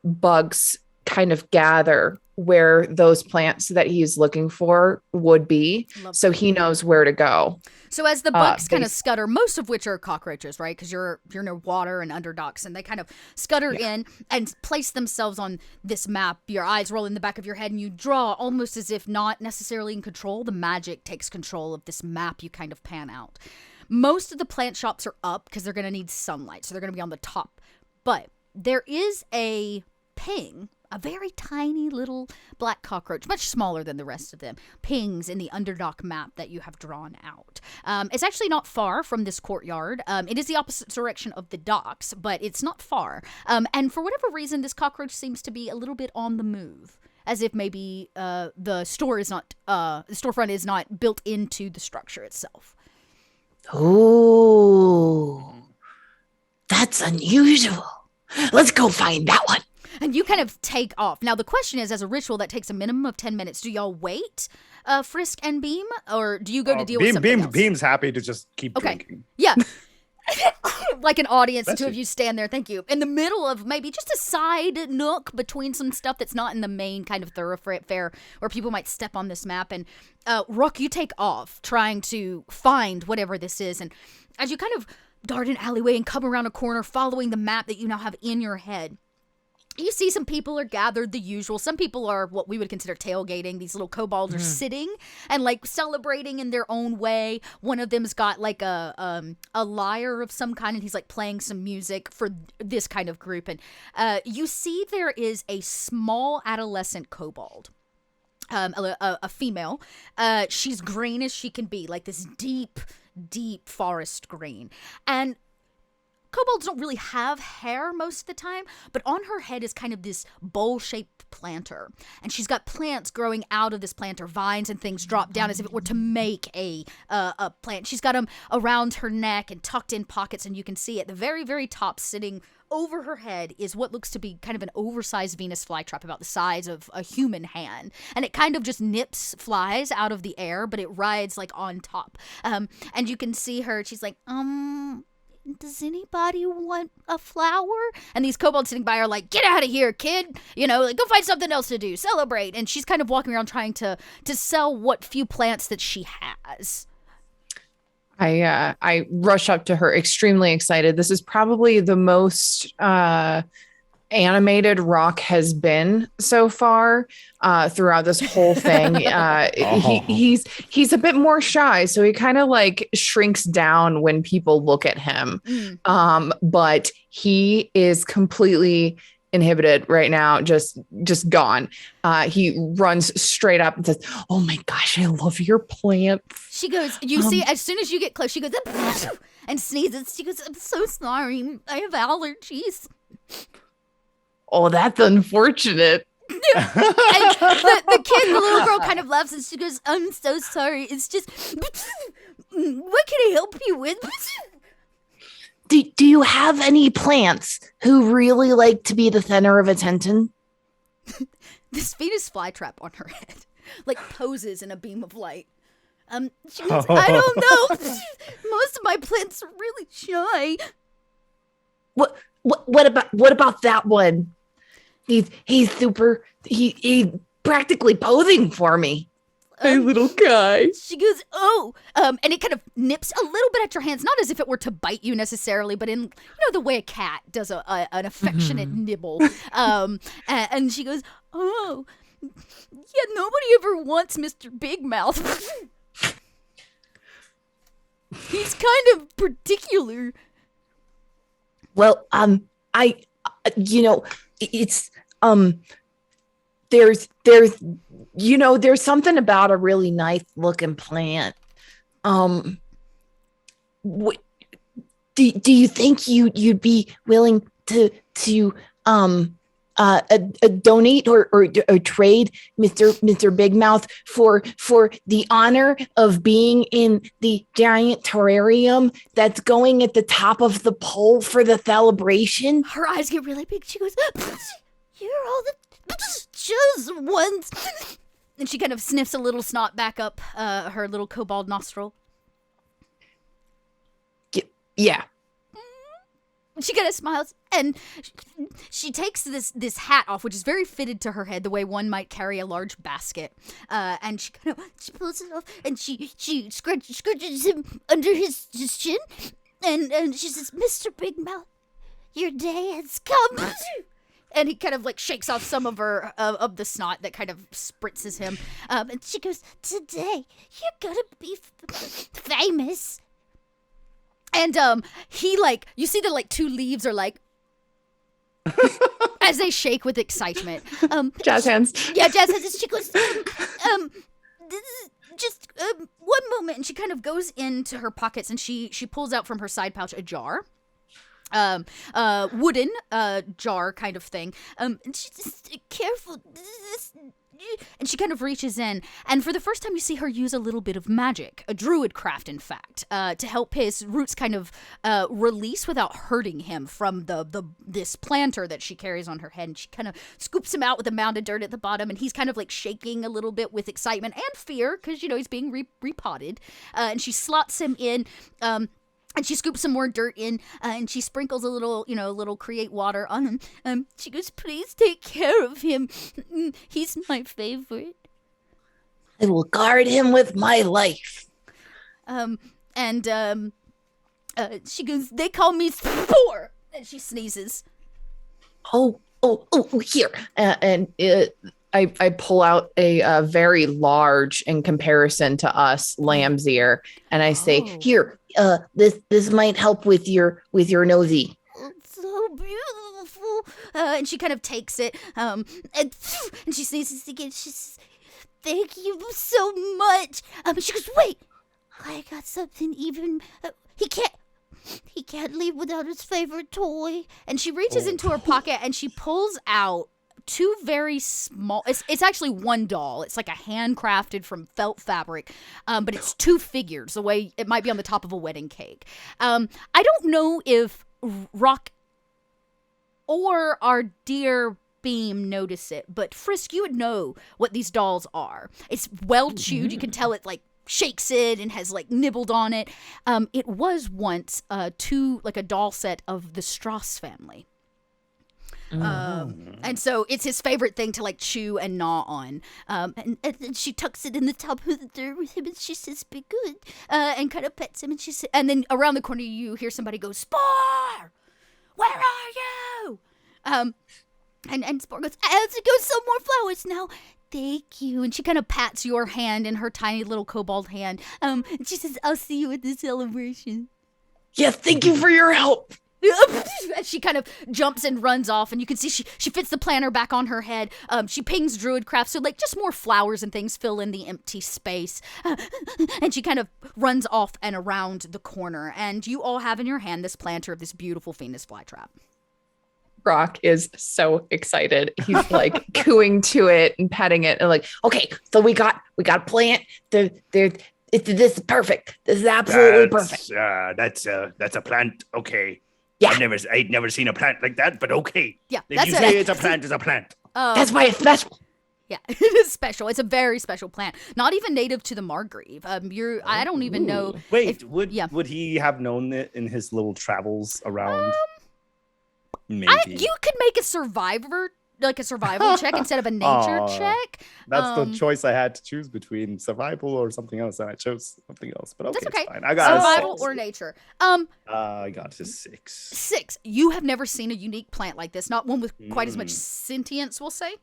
bugs kind of gather where those plants that he's looking for would be, Love so he knows where to go. So as the bugs kind of base- scutter, most of which are cockroaches, right? Because you're near water and underdocks, and they kind of scutter in and place themselves on this map. Your eyes roll in the back of your head, and you draw almost as if not necessarily in control. The magic takes control of this map. You kind of pan out. Most of the plant shops are up because they're going to need sunlight, so they're going to be on the top. But there is a ping. A very tiny little black cockroach, much smaller than the rest of them, pings in the Underdock map that you have drawn out. It's actually not far from this courtyard. It is the opposite direction of the docks, but it's not far. And for whatever reason, this cockroach seems to be a little bit on the move, as if maybe the storefront is not built into the structure itself. Ooh, that's unusual. Let's go find that one. And you kind of take off. Now, the question is, as a ritual, that takes a minimum of 10 minutes. Do y'all wait, Frisk and Beam? Or do you go to deal with something else? Beam's happy to just keep drinking. Yeah. Like an audience, the Bless two of you. you stand there, thank you, in the middle of maybe just a side nook between some stuff that's not in the main kind of thoroughfare where people might step on this map. And Rook, you take off trying to find whatever this is. And as you kind of dart an alleyway and come around a corner following the map that you now have in your head. You see some people are gathered, the usual. Some people are what we would consider tailgating. These little kobolds are sitting and like celebrating in their own way. One of them's got like a lyre of some kind, and he's like playing some music for this kind of group. And you see there is a small adolescent kobold, a female. She's green as she can be, like this deep forest green. And kobolds don't really have hair most of the time, but on her head is kind of this bowl-shaped planter. And she's got plants growing out of this planter, vines and things drop down as if it were to make a plant. She's got them around her neck and tucked in pockets, and you can see at the very, very top, sitting over her head, is what looks to be kind of an oversized Venus flytrap about the size of a human hand. And it kind of just nips flies out of the air, but it rides like on top. And you can see her, she's like, does anybody want a flower? And these kobolds sitting by are like, get out of here, kid. You know, like, go find something else to do. Celebrate. And she's kind of walking around trying to sell what few plants that she has. I rush up to her, extremely excited. This is probably the most animated Rock has been so far throughout this whole thing. He's a bit more shy, so he kind of like shrinks down when people look at him. But he is completely inhibited right now, just gone. He runs straight up and says, "Oh my gosh, I love your plants." She goes, you see, as soon as you get close, she goes and sneezes. She goes, "I'm so sorry, I have allergies." Oh, that's unfortunate. And the kid, the little girl, kind of laughs and she goes, "I'm so sorry. It's just, what can I help you with?" Do you have any plants who really like to be the center of attention? This Venus flytrap on her head, like, poses in a beam of light. She goes, "I don't know. Most of my plants are really shy." What about that one? He's super. He practically posing for me. Hey, little guy. She goes, "Oh," and it kind of nips a little bit at your hands, not as if it were to bite you necessarily, but in the way a cat does an affectionate nibble. And she goes, "Oh, yeah, nobody ever wants Mr. Big Mouth. He's kind of particular." Well, it's there's something about a really nice looking plant. Do you think you'd be willing to donate or trade Mr. Big Mouth for the honor of being in the giant terrarium that's going at the top of the pole for the celebration? Her eyes get really big. She goes, "You're all the chosen ones." And she kind of sniffs a little snot back up her little kobold nostril. Yeah. She kind of smiles, and she takes this hat off, which is very fitted to her head, the way one might carry a large basket. And she pulls it off, and she scratches him under his chin, and she says, "Mr. Big Mouth, your day has come." And he kind of like shakes off some of her of the snot that kind of spritzes him. And she goes, "Today you're gonna be famous." And he, like, you see the like two leaves are like as they shake with excitement. Jazz hands. Yeah, jazz hands. She goes, "This is just one moment," and she kind of goes into her pockets and she pulls out from her side pouch a jar. Wooden jar kind of thing. And she's just careful. And she kind of reaches in, and for the first time you see her use a little bit of magic, a druid craft, in fact, to help his roots kind of release without hurting him from this planter that she carries on her head. And she kind of scoops him out with a mound of dirt at the bottom, and he's kind of like shaking a little bit with excitement and fear because he's being repotted. And she slots him in. And she scoops some more dirt in, and she sprinkles a little create water on him. She goes, "Please take care of him. He's my favorite. I will guard him with my life." She goes, they call me Spore. And she sneezes. Oh, here. I pull out a very large, in comparison to us, lamb's ear, and I say, Here, this might help with your nosy. It's so beautiful. And she kind of takes it, and she sneezes again. She says, thank you so much. She goes, wait, I got something even. He can't leave without his favorite toy. and she reaches into her pocket and she pulls out two very small. It's actually one doll. It's like a handcrafted from felt fabric, but it's two figures. The way it might be on the top of a wedding cake. I don't know if Rock or our dear Beam notice it, but Frisk, you would know what these dolls are. It's well chewed. You can tell it like shakes it and has like nibbled on it. It was once a doll set of the Strauss family. And so it's his favorite thing to like chew and gnaw on. And she tucks it in the top of the dirt with him and she says, be good. And kind of pets him and then around the corner you hear somebody go, Spore! Where are you? And Spore goes, I have to go sell more flowers now. Thank you. And she kind of pats your hand in her tiny little kobold hand. And she says, I'll see you at the celebration. Yeah, thank you for your help. And she kind of jumps and runs off, and you can see she fits the planter back on her head. She pings Druidcraft, so like just more flowers and things fill in the empty space. And she kind of runs off and around the corner, and you all have in your hand this planter of this beautiful Venus flytrap. Rock is so excited. He's like cooing to it and petting it and like, Okay, so we got a plant. This is perfect. This is absolutely perfect. That's a plant. Okay. Yeah. I'd never seen a plant like that, but okay. Yeah, If you say it's a plant, it's a plant. That's why it's special. Yeah, it is special. It's a very special plant. Not even native to the Margrave. I don't even know. Wait, would he have known it in his little travels around? Maybe. You could make a survival check instead of a nature check. That's the choice I had to choose between survival or something else, and I chose something else. But okay, That's okay. it's fine. I got survival a 6. or nature. I got a 6. 6. You have never seen a unique plant like this. Not one with quite as much sentience, we'll say.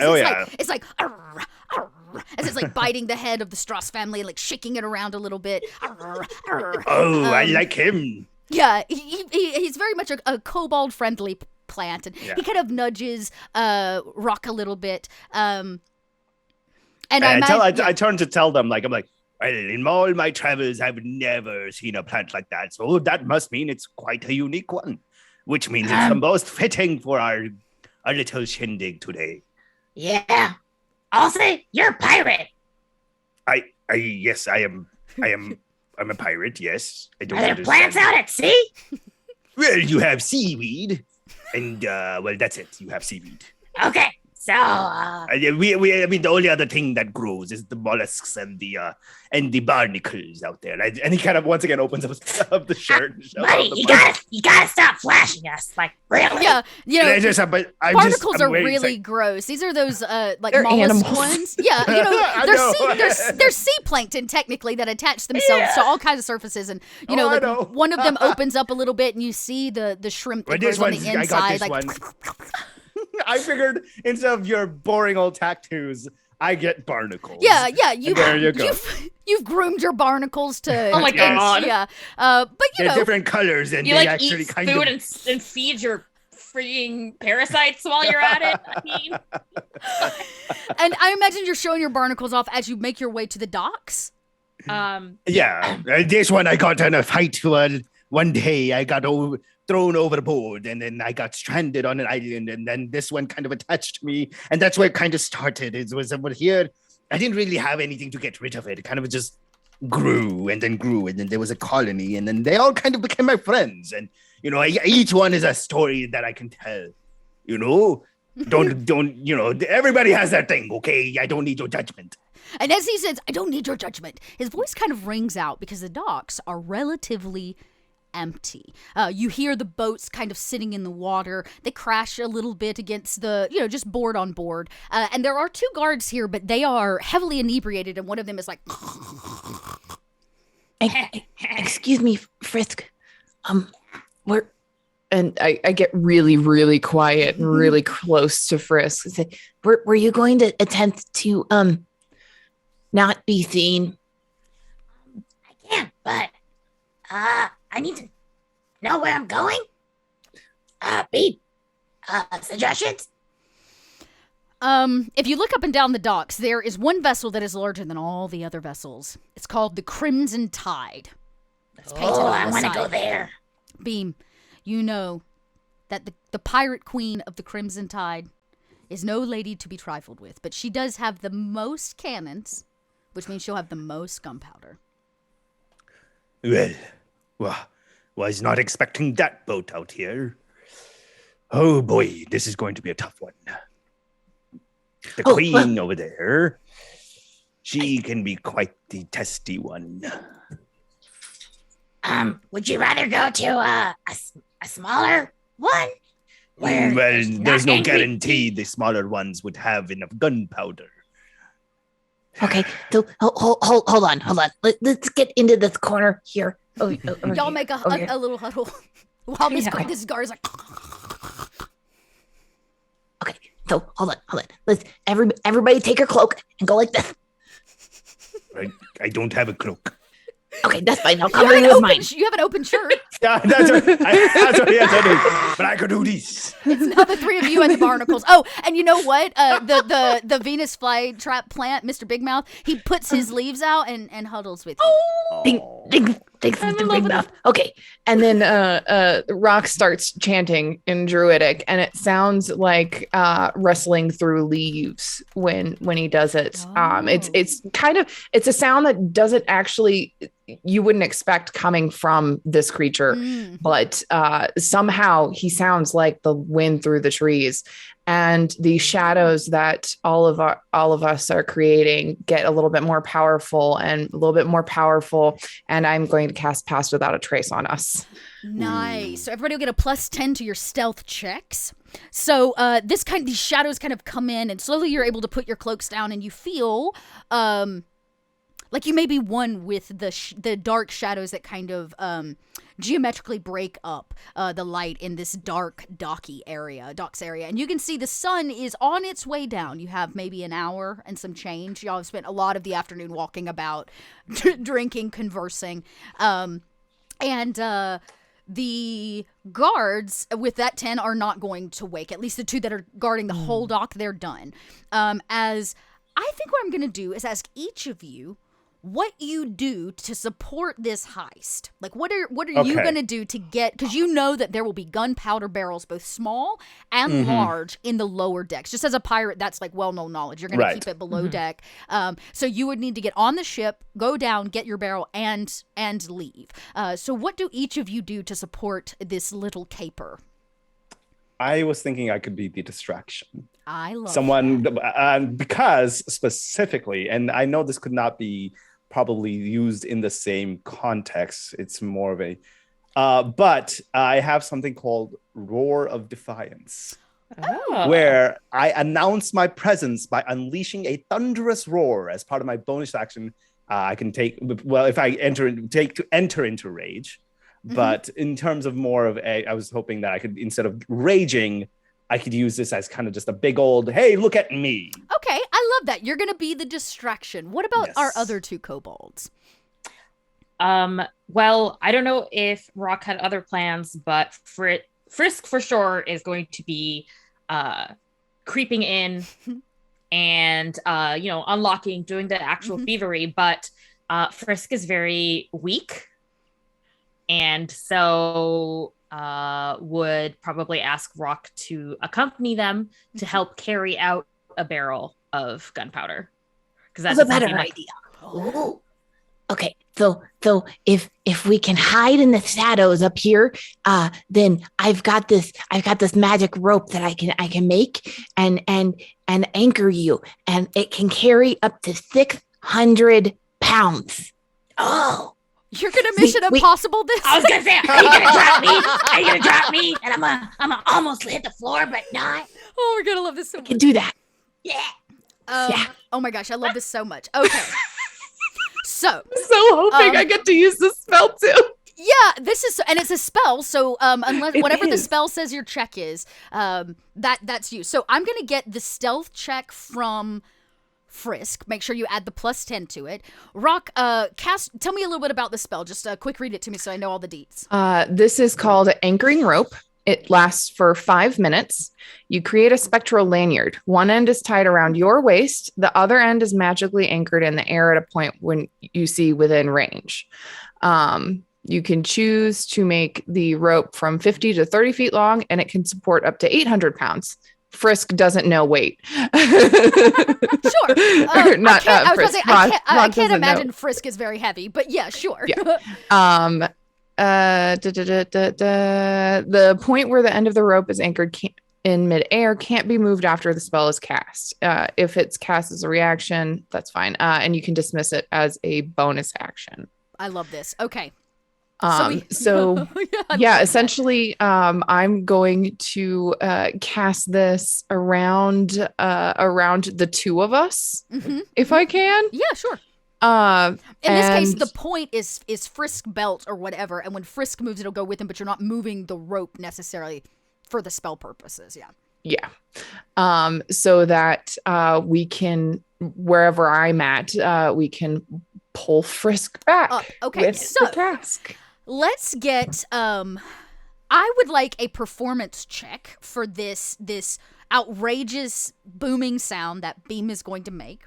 Oh It's like arr, arr, as it's like biting the head of the Strauss family and like shaking it around a little bit. Arr, arr. I like him. Yeah, he's very much a kobold-friendly plant, and he kind of nudges Rock a little bit. And I turn to tell them, I'm like, well, in all my travels, I've never seen a plant like that. So that must mean it's quite a unique one, which means it's the most fitting for our little shindig today. Yeah. Also, you're a pirate. Yes, I am. I'm a pirate. Yes, I don't Are there understand. plants out at sea? Well, you have seaweed, and well, that's it. You have seaweed. Okay, so the only other thing that grows is the mollusks and the barnacles out there. And he kind of once again opens up the shirt. And shows buddy, all the you gotta stop flashing us. Like, really? Yeah, you know, I'm barnacles are waiting, really gross. These are those like They're mollusk animals. ones. Yeah, you know, they're sea plankton technically that attach themselves to all kinds of surfaces, and you know, I like, know. one of them opens up a little bit, and you see the shrimp that But grows this on the one's- I got inside. this Like, one. I figured instead of your boring old tattoos, I get barnacles. yeah, There you go. you've groomed your barnacles to. Oh my God. Yeah, but you They're know, different colors, and You they like actually eat kind food of. and feed your freaking parasites while you're at it. I mean, and I imagine you're showing your barnacles off as you make your way to the docks. Yeah, this one I got in a fight. One day I got thrown overboard, and then I got stranded on an island, and then this one kind of attached me, and that's where it kind of started. It was over here. I didn't really have anything to get rid of it. It kind of just grew, and then there was a colony, and then they all kind of became my friends. And you know, each one is a story that I can tell. You know, don't you know? Everybody has their thing. Okay, I don't need your judgment. And as he says, I don't need your judgment, his voice kind of rings out because the docks are relatively empty. You hear the boats kind of sitting in the water. They crash a little bit against the, just board on board. And there are 2 guards here, but they are heavily inebriated, and one of them is like... Excuse me, Frisk. We're And I get really, really quiet and really close to Frisk. I say, were you going to attempt to not be seen? I can't, but I need to know where I'm going. Beep. Suggestions? If you look up and down the docks, there is one vessel that is larger than all the other vessels. It's called the Crimson Tide. It's painted on I the want to side. go there. Beam, you know that the pirate queen of the Crimson Tide is no lady to be trifled with, but she does have the most cannons, which means she'll have the most gunpowder. Well, was not expecting that boat out here. Oh boy, this is going to be a tough one. The queen over there, she can be quite the testy one. Would you rather go to a smaller one? Where Well, there's no angry guarantee the smaller ones would have enough gunpowder. Okay, so hold on. Let's get into this corner here. Y'all make a little huddle while this guard's like. Okay, so hold on. Let's everybody take your cloak and go like this. I don't have a cloak. Okay, that's fine. I'll cover you with mine. You have an open shirt. Yeah, that's what I do. But I could do this. It's now the three of you and the barnacles. Oh, and you know what? The Venus flytrap plant, Mr. Big Mouth, he puts his leaves out and huddles with you. Thanks, Mr. Big Mouth. Okay, and then Rock starts chanting in Druidic, and it sounds like rustling through leaves when he does it. It's a sound that doesn't actually, you wouldn't expect coming from this creature, but somehow he sounds like the wind through the trees, and the shadows that all of us are creating get a little bit more powerful, and I'm going to cast Pass Without a Trace on us. Nice. So everybody will get a +10 to your stealth checks. So these shadows kind of come in, and slowly you're able to put your cloaks down, and you feel like you may be one with the dark shadows that kind of geometrically break up the light in this dark docks area. And you can see the sun is on its way down. You have maybe an hour and some change. Y'all have spent a lot of the afternoon walking about, drinking, conversing. And the guards with that 10 are not going to wake. At least the 2 that are guarding the whole dock, they're done. As I think what I'm going to do is ask each of you what you do to support this heist. Like, what are you going to do to get, because you know that there will be gunpowder barrels, both small and large, in the lower decks. Just as a pirate, that's like well-known knowledge. You're going to keep it below deck. So you would need to get on the ship, go down, get your barrel, and leave. So what do each of you do to support this little caper? I was thinking I could be the distraction. I love someone that. Because specifically, and I know this could not be probably used in the same context. It's more of a, but I have something called Roar of Defiance, where I announce my presence by unleashing a thunderous roar as part of my bonus action. I can take, well, if I enter into rage, but in terms of more of I was hoping that I could, instead of raging, I could use this as kind of just a big old, hey, look at me. Okay, I love that. You're going to be the distraction. What about our other 2 kobolds? Well, I don't know if Rock had other plans, but Frisk for sure is going to be creeping in and, unlocking, doing the actual thievery. But Frisk is very weak. And so would probably ask Rock to accompany them to help carry out a barrel of gunpowder. Because that's a better idea. Oh. Okay, so if we can hide in the shadows up here, then I've got this magic rope that I can make and anchor you, and it can carry up to 600 pounds. Oh. You're gonna Mission Impossible this? I was gonna say, are you gonna drop me? Are you gonna drop me? And I'm gonna almost hit the floor, but not. Oh, we're gonna love this so much. I can do that. Yeah. Oh my gosh, I love this so much. Okay. So So hoping I get to use this spell too. yeah, this is, and it's a spell. So unless whatever the spell says your check is, that's you. So I'm gonna get the stealth check from Frisk. Make sure you add the +10 to it. Rock, tell me a little bit about the spell. Just quick read it to me so I know all the deets. This is called Anchoring Rope. It lasts for 5 minutes. You create a spectral lanyard. One end is tied around your waist. The other end is magically anchored in the air at a point when you see within range. You can choose to make the rope from 50 to 30 feet long, and it can support up to 800 pounds. Frisk doesn't know weight. Sure. Not Frisk. I can't imagine Frisk is very heavy, but yeah, sure. Yeah. The point where the end of the rope is anchored in midair can't be moved after the spell is cast. If it's cast as a reaction, that's fine. And you can dismiss it as a bonus action. I love this. Okay. Essentially, I'm going to cast this around the two of us, if I can. Yeah, sure. In this case, the point is Frisk belt or whatever, and when Frisk moves, it'll go with him, but you're not moving the rope necessarily for the spell purposes. Yeah. So that we can, wherever I'm at, we can pull Frisk back. Okay, with so the task. Let's get. I would like a performance check for this outrageous booming sound that Beam is going to make.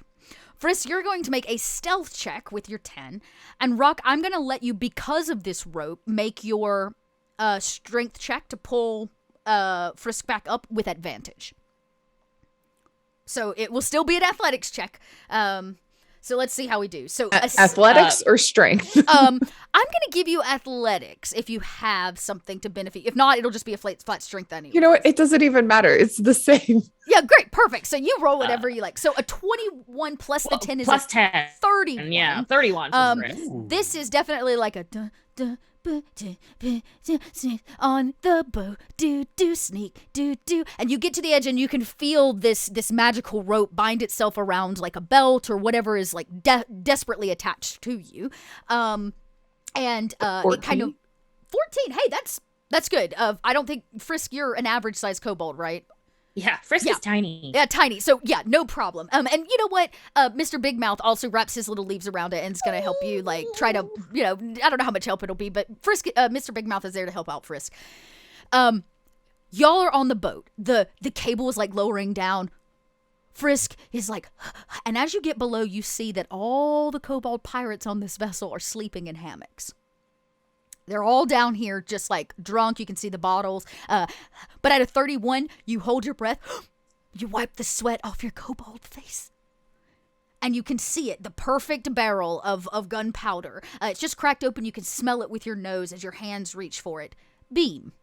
Frisk, you're going to make a stealth check with your 10. And Rock, I'm going to let you, because of this rope, make your strength check to pull Frisk back up with advantage. So it will still be an athletics check. So let's see how we do. So athletics or strength? I'm going to give you athletics if you have something to benefit. If not, it'll just be a flat strength anyway. You know what? It doesn't even matter. It's the same. Yeah, great. Perfect. So you roll whatever you like. So a 21 plus the 10 is plus 10. 31. Yeah, 31. This is definitely like a on the boat, do sneak, do. And you get to the edge and you can feel this magical rope bind itself around like a belt or whatever is like desperately attached to you. It kind of 14. Hey, that's good. I don't think, Frisk, you're an average size kobold, right? Yeah, Frisk is tiny. Yeah, tiny. So yeah, no problem. And you know what? Mr. Big Mouth also wraps his little leaves around it and is gonna help you, like, try to, I don't know how much help it'll be, but Frisk, Mr. Big Mouth is there to help out Frisk. Y'all are on the boat. The cable is like lowering down. Frisk is like, and as you get below, you see that all the kobold pirates on this vessel are sleeping in hammocks. They're all down here just like drunk. You can see the bottles. But at a 31, you hold your breath. You wipe the sweat off your kobold face. And you can see it, the perfect barrel of gunpowder. It's just cracked open. You can smell it with your nose as your hands reach for it. Beam,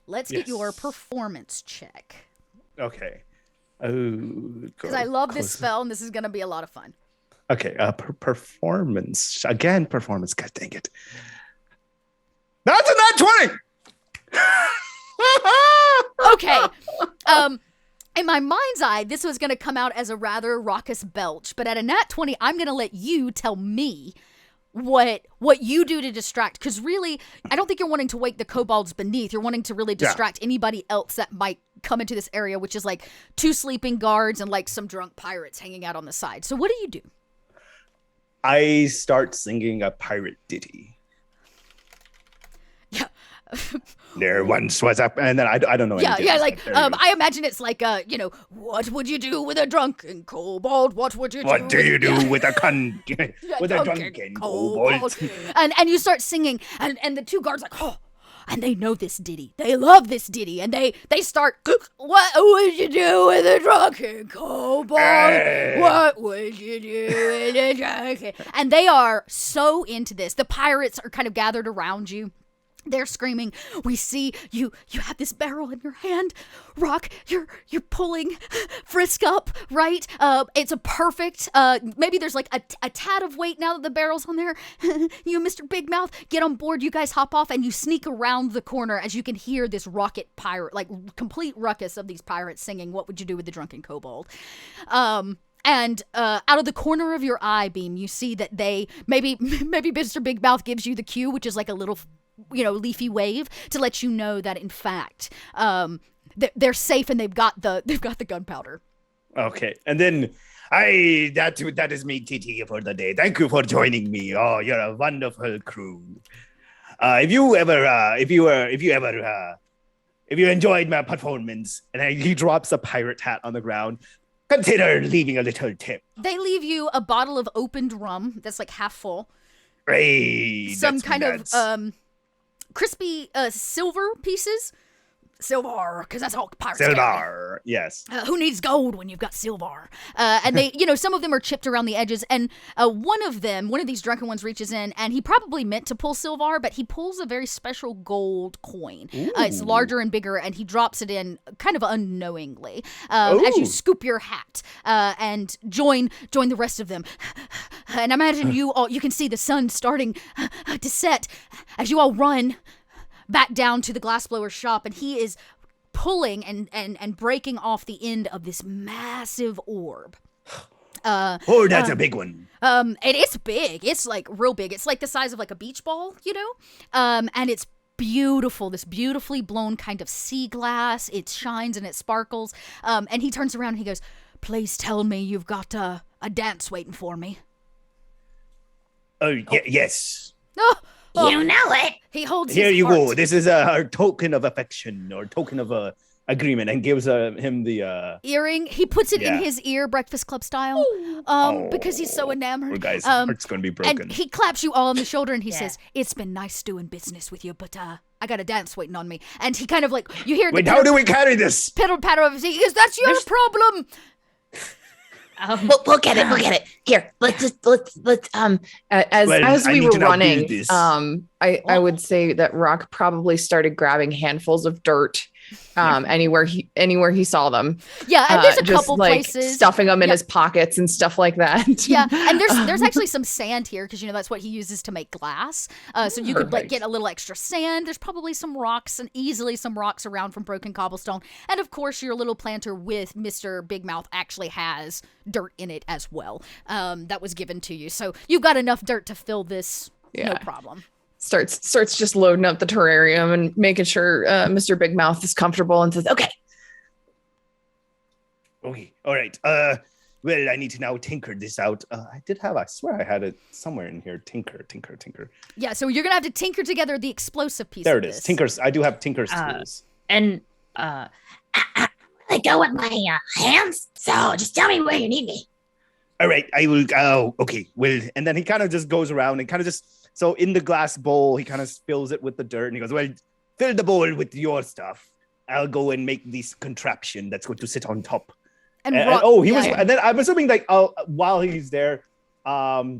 let's get your performance check. Okay. Oh, because I love this spell, and this is going to be a lot of fun. Okay, performance. Again, performance. God dang it. That's a nat 20! Okay. In my mind's eye, this was going to come out as a rather raucous belch, but at a nat 20, I'm going to let you tell me what you do to distract, because really, I don't think you're wanting to wake the kobolds beneath. You're wanting to really distract anybody else that might come into this area, which is like 2 sleeping guards and like some drunk pirates hanging out on the side. So what do you do? I start singing a pirate ditty. Yeah. There once was a, and then I don't know. I imagine it's like what would you do with a drunken kobold? What would you do? What do you do with a drunken kobold? And you start singing, and the 2 guards like, oh, and they know this ditty. They love this ditty, and they start. What would you do with a drunken kobold? What would you do with a drunken? And they are so into this. The pirates are kind of gathered around you. They're screaming. We see you have this barrel in your hand. Rock, you're pulling Frisk up, right? It's a perfect, maybe there's like a tad of weight now that the barrel's on there. You and Mr. Big Mouth get on board. You guys hop off and you sneak around the corner as you can hear this rocket pirate, like complete ruckus of these pirates singing, what would you do with the drunken kobold? And out of the corner of your eye beam, you see that maybe Mr. Big Mouth gives you the cue, which is like a little, leafy wave to let you know that in fact they're safe and they've got the gunpowder. Okay, and then that is me, TT, for the day. Thank you for joining me. Oh, you're a wonderful crew. If you enjoyed my performance, and he drops a pirate hat on the ground, consider leaving a little tip. They leave you a bottle of opened rum that's like half full. Hey, Some kind of crispy silver pieces. Silver, because that's all pirates carry. Silver, yes. Who needs gold when you've got silver? And they, some of them are chipped around the edges. And one of these drunken ones reaches in, and he probably meant to pull silver, but he pulls a very special gold coin. It's larger and bigger, and he drops it in kind of unknowingly as you scoop your hat and join the rest of them. And imagine you can see the sun starting to set as you all run back down to the glassblower's shop, and he is pulling and breaking off the end of this massive orb. That's a big one. It's big. It's like real big. It's like the size of like a beach ball, and it's beautiful. This beautifully blown kind of sea glass. It shines and it sparkles. And he turns around and he goes, "Please tell me you've got a dance waiting for me." Yes. You know it. He holds Here his you heart. go. This is a token of affection or token of agreement, and gives him the earring. He puts it in his ear, Breakfast Club style, because he's so enamored. Poor guy's heart's going to be broken. And he claps you all on the shoulder and he says, "It's been nice doing business with you, but I got a dance waiting on me." And he kind of like, you hear Wait, how do we carry this? pitter patter of his feet. He goes, "That's your problem." We'll get it. Here, let's As I we need were to now running, build this. I would say that Rock probably started grabbing handfuls of dirt anywhere he saw them. Yeah, and there's a just couple like places. stuffing them in his pockets and stuff like that. Yeah, and there's actually some sand here because that's what he uses to make glass. So you could like Perfect. get a little extra sand. There's probably some rocks and easily some rocks around from broken cobblestone. And of course, your little planter with Mr. Big Mouth actually has dirt in it as well. That was given to you, so you've got enough dirt to fill this. No Yeah. problem. Starts just loading up the terrarium and making sure Mr. Big Mouth is comfortable and says, "Okay." Okay, all right. Well, I need to now tinker this out. I swear I had it somewhere in here. Tinker. Yeah, so you're gonna have to tinker together the explosive piece. There of it is. this. Tinker's. I do have Tinker's tools. And I go with my hands, so just tell me where you need me. All right, I will. Oh, okay. Well, and then he kind of just goes around and kind of just. So in the glass bowl, he kind of spills it with the dirt, and he goes, "Well, fill the bowl with your stuff. I'll go and make this contraption that's going to sit on top." And then I'm assuming like while he's there,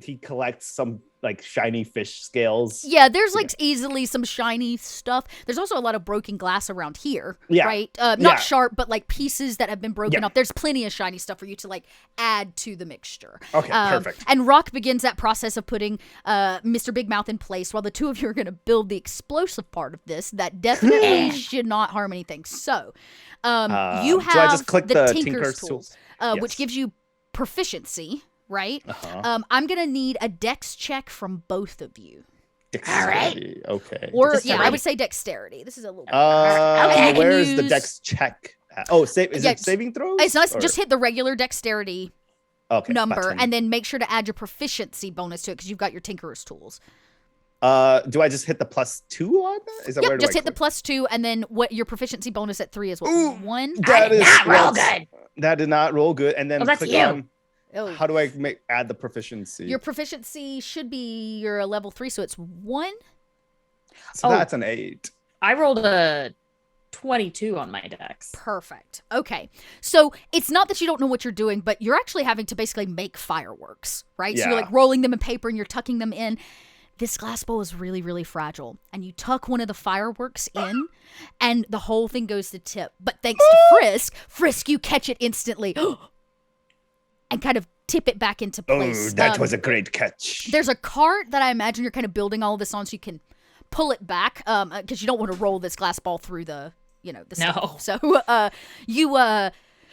he collects some like shiny fish scales. Yeah, there's like easily some shiny stuff. There's also a lot of broken glass around here, right? Not sharp, but like pieces that have been broken up. There's plenty of shiny stuff for you to like add to the mixture. Okay, perfect. And Rock begins that process of putting Mr. Big Mouth in place while the two of you are going to build the explosive part of this that definitely should not harm anything. So you have do I just click the Tinker's Tinker's tools, tools? which gives you proficiency. Right? Uh-huh. I'm going to need a dex check from both of you. Dexterity. Okay. Or, I would say dexterity. This is a little bit. Okay. Where is the use- dex check? Is it saving throws? It's not, Or- just hit the regular dexterity number button. and then make sure to add your proficiency bonus to it because you've got your Tinkerer's tools. Do I just hit the +2 on that? Is that where Yep, do just I hit the +2 and then what your proficiency bonus at 3 is what? Ooh, 1? That is not roll yes. good. That did not roll good. And then Oh, that's click you. on. Oh. How do I add the proficiency? Your proficiency should be your level 3, so it's 1. So that's an 8. I rolled a 22 on my dex. Perfect. Okay. So it's not that you don't know what you're doing, but you're actually having to basically make fireworks, right? So you're Yeah. like rolling them in paper and you're tucking them in. This glass bowl is really, really fragile. And you tuck one of the fireworks in and the whole thing goes to tip. But thanks to Frisk, you catch it instantly and kind of tip it back into place. Oh, that was a great catch. There's a cart that I imagine you're kind of building all of this on so you can pull it back because you don't want to roll this glass ball through the, the No. stuff. So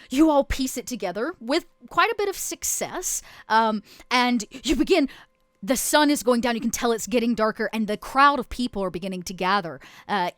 you all piece it together with quite a bit of success. And you begin. The sun is going down. You can tell it's getting darker, and the crowd of people are beginning to gather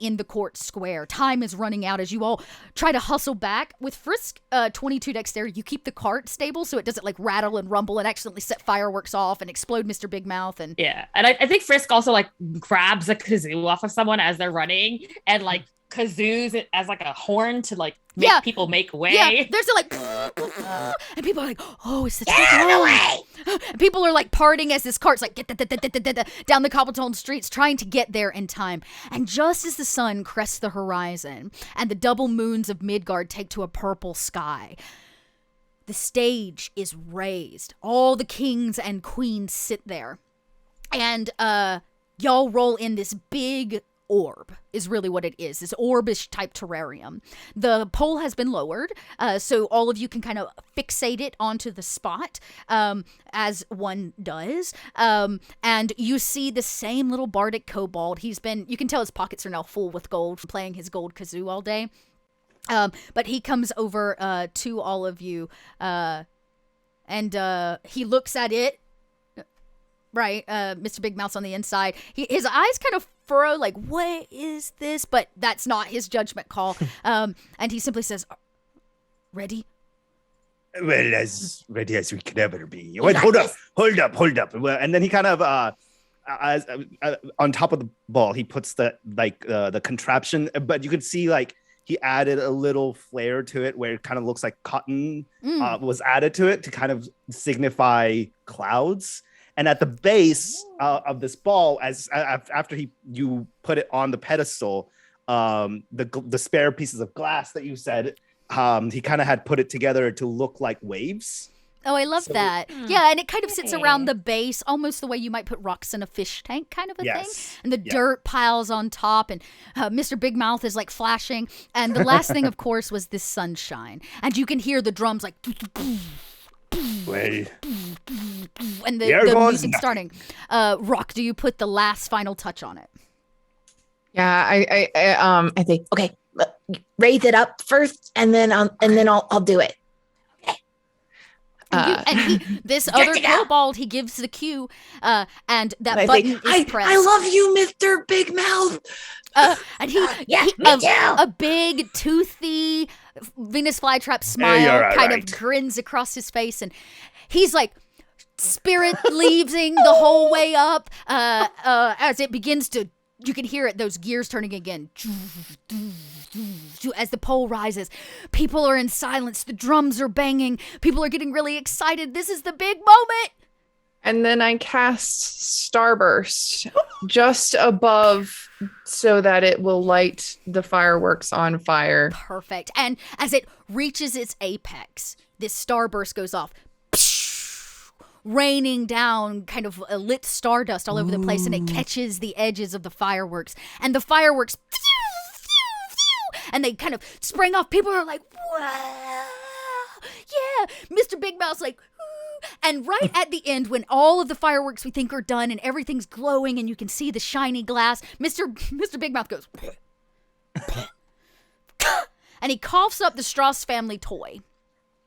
in the court square. Time is running out as you all try to hustle back. With Frisk 22 dexterity, you keep the cart stable so it doesn't like rattle and rumble and accidentally set fireworks off and explode Mr. Big Mouth. And yeah, and I think Frisk also like grabs a kazoo off of someone as they're running and like kazoos it as like a horn to like make people make way. Yeah, there's a like, and people are like, oh, it's the way. And people are like partying as this cart's like down the cobblestone streets trying to get there in time. And just as the sun crests the horizon and the double moons of Midgard take to a purple sky, the stage is raised. All the kings and queens sit there. And y'all roll in this big orb is really what it is. This orbish type terrarium. The pole has been lowered, so all of you can kind of fixate it onto the spot, as one does. And you see the same little bardic kobold. You can tell his pockets are now full with gold from playing his gold kazoo all day. But he comes over to all of you, and he looks at it. Right, Mr. Big Mouth's on the inside. His eyes kind of furrow, like, what is this? But that's not his judgment call. And he simply says, ready? Well, as ready as we could ever be. Wait, hold up. Well, and then he kind of, on top of the ball, he puts the contraption, but you can see, like, he added a little flair to it where it kind of looks like cotton was added to it to kind of signify clouds. And at the base of this ball, after you put it on the pedestal, the spare pieces of glass that you said, he kind of had put it together to look like waves. Oh, I love that. Yeah, and it kind of sits around the base, almost the way you might put rocks in a fish tank kind of a thing. And the dirt piles on top, and Mr. Big Mouth is like flashing. And the last thing, of course, was this sunshine. And you can hear the drums like... Well, and the music starting. Rock, do you put the last final touch on it? Yeah, I think okay. Raise it up first, and then I'll do it. This other kobold, he gives the cue, and that button is pressed. I love you, Mr. Big Mouth. And a big, toothy Venus flytrap smile kind of grins across his face, and he's like, spirit leaving the whole way up, as it begins to, you can hear it, those gears turning again. As the pole rises, people are in silence, the drums are banging, people are getting really excited. This is the big moment. And then I cast Starburst just above so that it will light the fireworks on fire. Perfect. And as it reaches its apex, this starburst goes off, raining down kind of lit stardust all over the place, and it catches the edges of the fireworks. And the fireworks, and they kind of spring off. People are like, wow, yeah. Mr. Big Mouth's like, and right at the end, when all of the fireworks we think are done and everything's glowing and you can see the shiny glass, Mr. Big Mouth goes, and he coughs up the Strauss family toy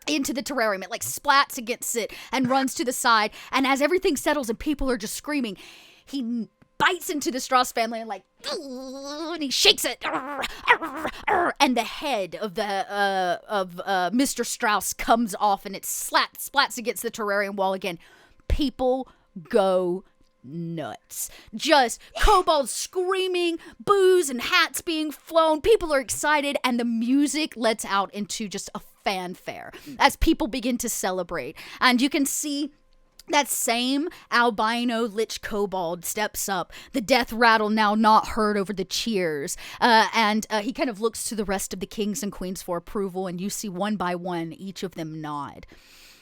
into the terrarium. It like splats against it and runs to the side. And as everything settles and people are just screaming, he bites into the Strauss family and like, and he shakes it, and the head of Mr. Strauss comes off, and it splats against the terrarium wall again. People go nuts. Just kobolds screaming, booze and hats being flown. People are excited, and the music lets out into just a fanfare as people begin to celebrate. And you can see that same albino lich kobold steps up, the death rattle now not heard over the cheers, and he kind of looks to the rest of the kings and queens for approval, and you see one by one each of them nod.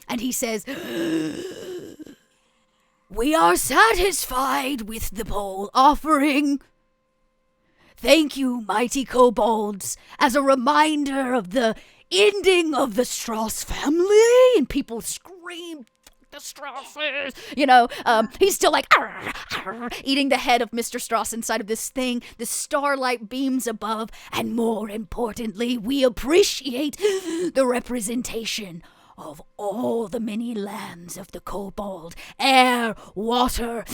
And he says, "We are satisfied with the pole offering. Thank you, mighty kobolds, as a reminder of the ending of the Strauss family." And people scream, the Strasses. He's still like eating the head of Mr. Strauss inside of this thing. The starlight beams above, and more importantly, we appreciate the representation of all the many lands of the kobold, air, water,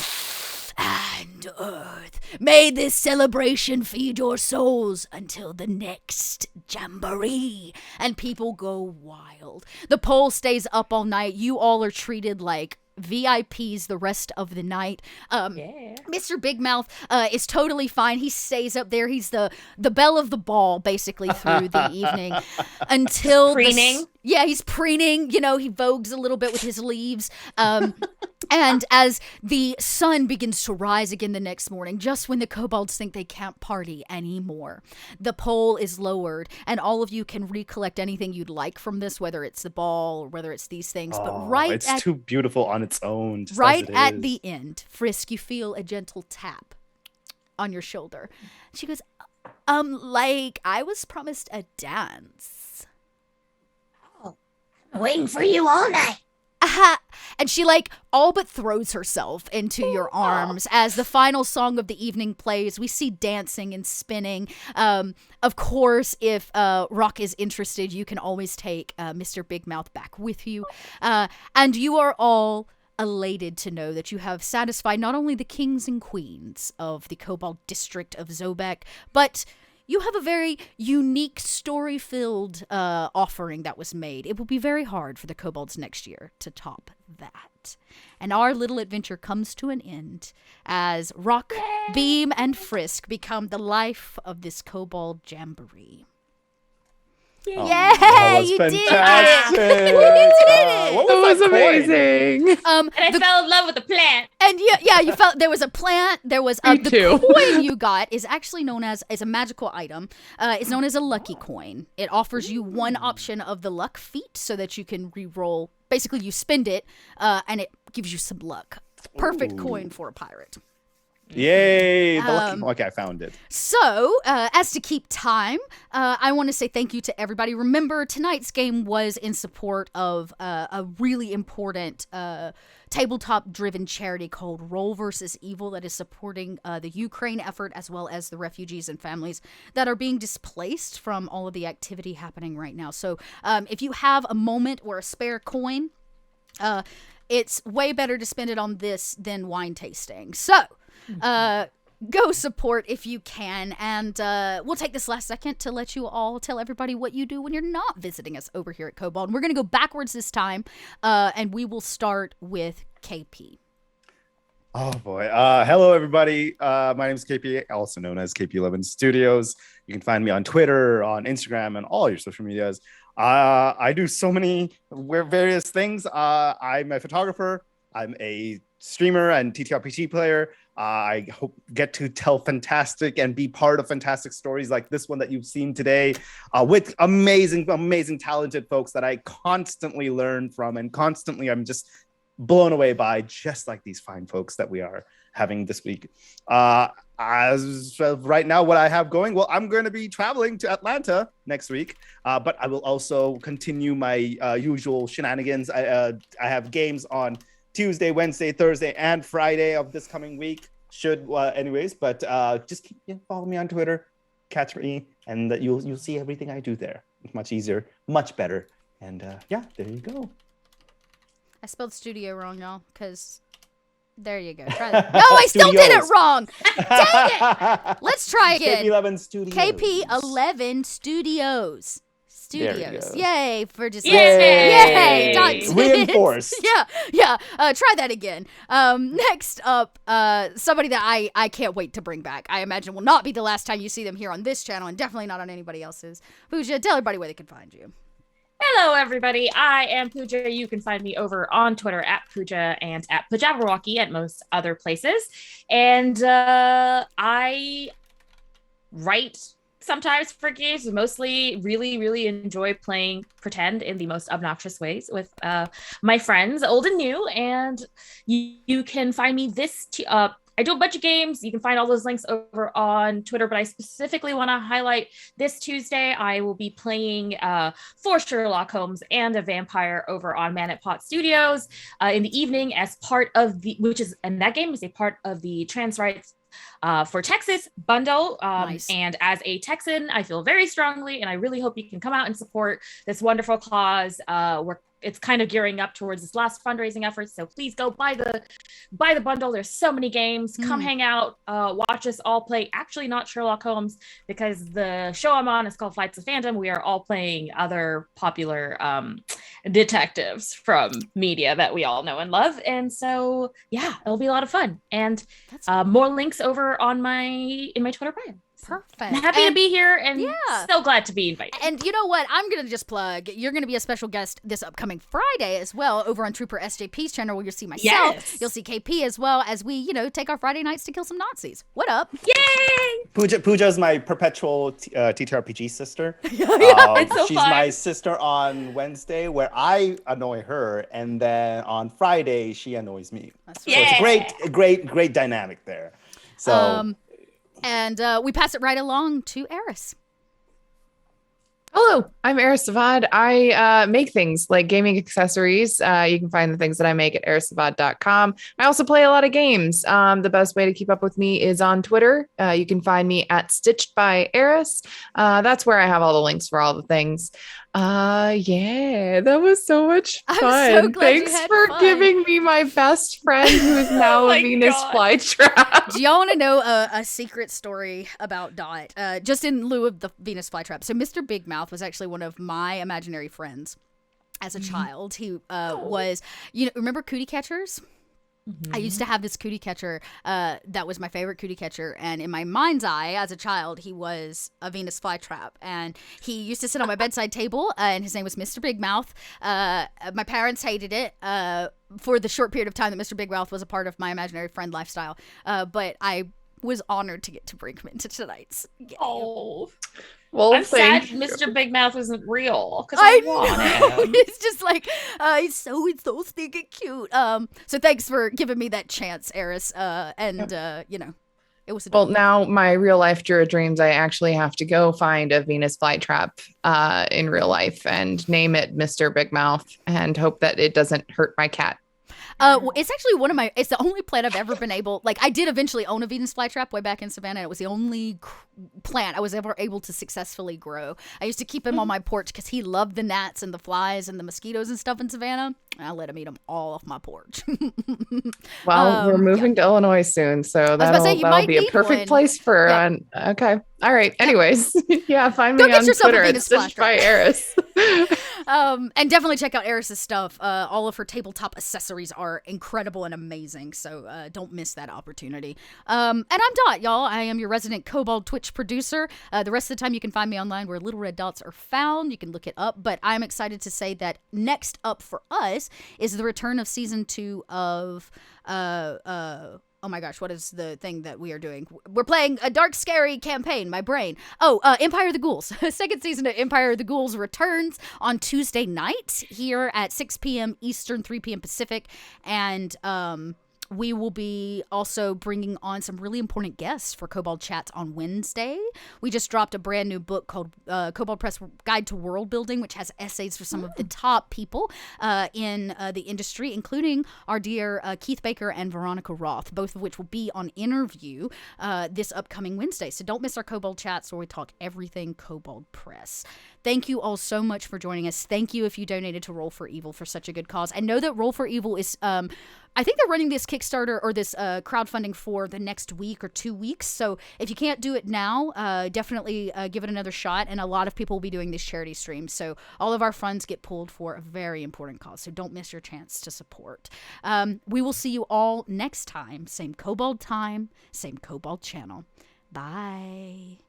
and earth. May this celebration feed your souls until the next jamboree. And people go wild. The pole stays up all night. You all are treated like VIPs the rest of the night. Mr. Big Mouth is totally fine. He stays up there. He's the belle of the ball basically through the evening until preening. He's preening. He vogues a little bit with his leaves. And as the sun begins to rise again the next morning, just when the kobolds think they can't party anymore, the pole is lowered, and all of you can recollect anything you'd like from this, whether it's the ball or whether it's these things. It's too beautiful on its own. Right at the end, Frisk, you feel a gentle tap on your shoulder. She goes, I was promised a dance. Waiting for you all night. And she all but throws herself into your arms as the final song of the evening plays. We see dancing and spinning. Of course, if Rock is interested, you can always take Mr. Big Mouth back with you. And you are all elated to know that you have satisfied not only the kings and queens of the Kobold district of Zobek, but you have a very unique, story-filled offering that was made. It will be very hard for the kobolds next year to top that. And our little adventure comes to an end as Rock, Beam, and Frisk become the life of this Kobold Jamboree. That was you fantastic. did it! You did it! What That was that coin? amazing. And I fell in love with the plant. And you felt there was a plant. There was Me the too. coin you got is actually known as a magical item. It's known as a lucky coin. It offers you one option of the luck feat so that you can re-roll. Basically, you spend it, and it gives you some luck. Perfect coin for a pirate. Yay! Okay, I found it. So, as to keep time, I want to say thank you to everybody. Remember, tonight's game was in support of a really important tabletop-driven charity called RollvsEvil that is supporting the Ukraine effort as well as the refugees and families that are being displaced from all of the activity happening right now. So, if you have a moment or a spare coin, it's way better to spend it on this than wine tasting. So, go support if you can, and we'll take this last second to let you all tell everybody what you do when you're not visiting us over here at Kobold. We're going to go backwards this time, and we will start with KP. Oh boy. Hello everybody. My name is KP, also known as KP11 Studios. You can find me on Twitter, on Instagram, and all your social medias. I do so many various things. I'm a photographer. I'm a streamer and TTRPG player. I hope get to tell fantastic and be part of fantastic stories like this one that you've seen today with amazing, talented folks that I constantly learn from, and constantly I'm just blown away by, just like these fine folks that we are having this week. As of right now, what I have going, well, I'm going to be traveling to Atlanta next week, but I will also continue my usual shenanigans. I have games on Tuesday, Wednesday, Thursday, and Friday of this coming week. But just follow me on Twitter, catch me, and you'll see everything I do there. It's much easier, much better, and there you go. I spelled studio wrong, y'all, because there you go. Try that. No, I still did it wrong. Dang it. Let's try again. KP11 Studios. KP11 Studios. Yay for just Yay! Reinforced. Yeah. Try that again. Next up, somebody that I can't wait to bring back. I imagine will not be the last time you see them here on this channel, and definitely not on anybody else's. Pooja, tell everybody where they can find you. Hello, everybody. I am Pooja. You can find me over on Twitter at Pooja and at Pajabberwocky at most other places. And I write sometimes for games, mostly really enjoy playing pretend in the most obnoxious ways with my friends, old and new. And you can find me I do a bunch of games. You can find all those links over on Twitter, but I specifically want to highlight this Tuesday. I will be playing 4 Sherlock Holmes and a vampire over on Man at Pot Studios in the evening as part of and that game is a part of the Trans Rights for Texas bundle. Nice. And as a Texan, I feel very strongly, and I really hope you can come out and support this wonderful cause. It's kind of gearing up towards this last fundraising effort. So please go buy the bundle. There's so many games. Come hang out, watch us all play. Actually, not Sherlock Holmes, because the show I'm on is called Flights of Fandom. We are all playing other popular detectives from media that we all know and love. And so, yeah, it'll be a lot of fun. And more links over on in my Twitter bio. Perfect. I'm happy to be here and so glad to be invited. And you know what? I'm going to just plug, you're going to be a special guest this upcoming Friday as well over on Trooper SJP's channel, where you'll see myself. Yes. You'll see KP as well, as we, take our Friday nights to kill some Nazis. What up? Yay! Pooja's my perpetual TTRPG sister. It's so she's fun. my sister on Wednesday, where I annoy her, and then on Friday she annoys me. That's So it's a great dynamic there. So. And we pass it right along to Eris. Hello, I'm Eris Savad. I make things like gaming accessories. You can find the things that I make at erisavad.com. I also play a lot of games. The best way to keep up with me is on Twitter. You can find me at Stitched by Eris. That's where I have all the links for all the things. Yeah, that was so much fun. I'm so glad you Thanks had for fun. giving me my best friend who is now Oh a my Venus God. flytrap. Do y'all want to know a secret story about Dot? Just in lieu of the Venus flytrap. So Mr. Big Mouth was actually one of my imaginary friends as a child. He was, remember cootie catchers? I used to have this cootie catcher that was my favorite cootie catcher, and in my mind's eye as a child he was a Venus flytrap, and he used to sit on my bedside table, and his name was Mr. Big Mouth. My parents hated it for the short period of time that Mr. Big Mouth was a part of my imaginary friend lifestyle, but I was honored to get to bring him into tonight's game. Oh, Well, I'm sad thank you. Mr. Big Mouth isn't real because I I want know. him. It's just like he's so stinking cute. So thanks for giving me that chance, Eris. It was Well, now my real life Jura dreams, I actually have to go find a Venus flytrap in real life and name it Mr. Big Mouth and hope that it doesn't hurt my cat. It's actually it's the only plant I've ever been able, I did eventually own a Venus flytrap way back in Savannah, and it was the only plant I was ever able to successfully grow. I used to keep him on my porch because he loved the gnats and the flies and the mosquitoes and stuff in Savannah, and I let him eat them all off my porch. Well, we're moving to Illinois soon, so about to say, you that'll might be a need perfect one. place for Yeah. okay. All right. Anyways, yeah, find Go me get on yourself a Twitter at Venus Stitched by flytrap. Eris. And definitely check out Eris's stuff. All of her tabletop accessories are incredible and amazing, so don't miss that opportunity. And I'm Dot, y'all. I am your resident Kobold Twitch producer. The rest of the time you can find me online where little red dots are found. You can look it up, but I'm excited to say that next up for us is the return of season 2 of oh my gosh, what is the thing that we are doing? We're playing a dark, scary campaign, my brain. Empire of the Ghouls. Second season of Empire of the Ghouls returns on Tuesday night here at 6 p.m. Eastern, 3 p.m. Pacific. And we will be also bringing on some really important guests for Kobold Chats on Wednesday. We just dropped a brand new book called Kobold Press Guide to World Building, which has essays for some of the top people in the industry, including our dear Keith Baker and Veronica Roth, both of which will be on interview this upcoming Wednesday. So don't miss our Kobold Chats where we talk everything Kobold Press. Thank you all so much for joining us. Thank you if you donated to Roll4Evil for such a good cause. I know that Roll4Evil is, I think they're running this Kickstarter or this crowdfunding for the next week or 2 weeks. So if you can't do it now, definitely give it another shot. And a lot of people will be doing these charity streams. So all of our funds get pulled for a very important cause. So don't miss your chance to support. We will see you all next time. Same Kobold time, same Kobold channel. Bye.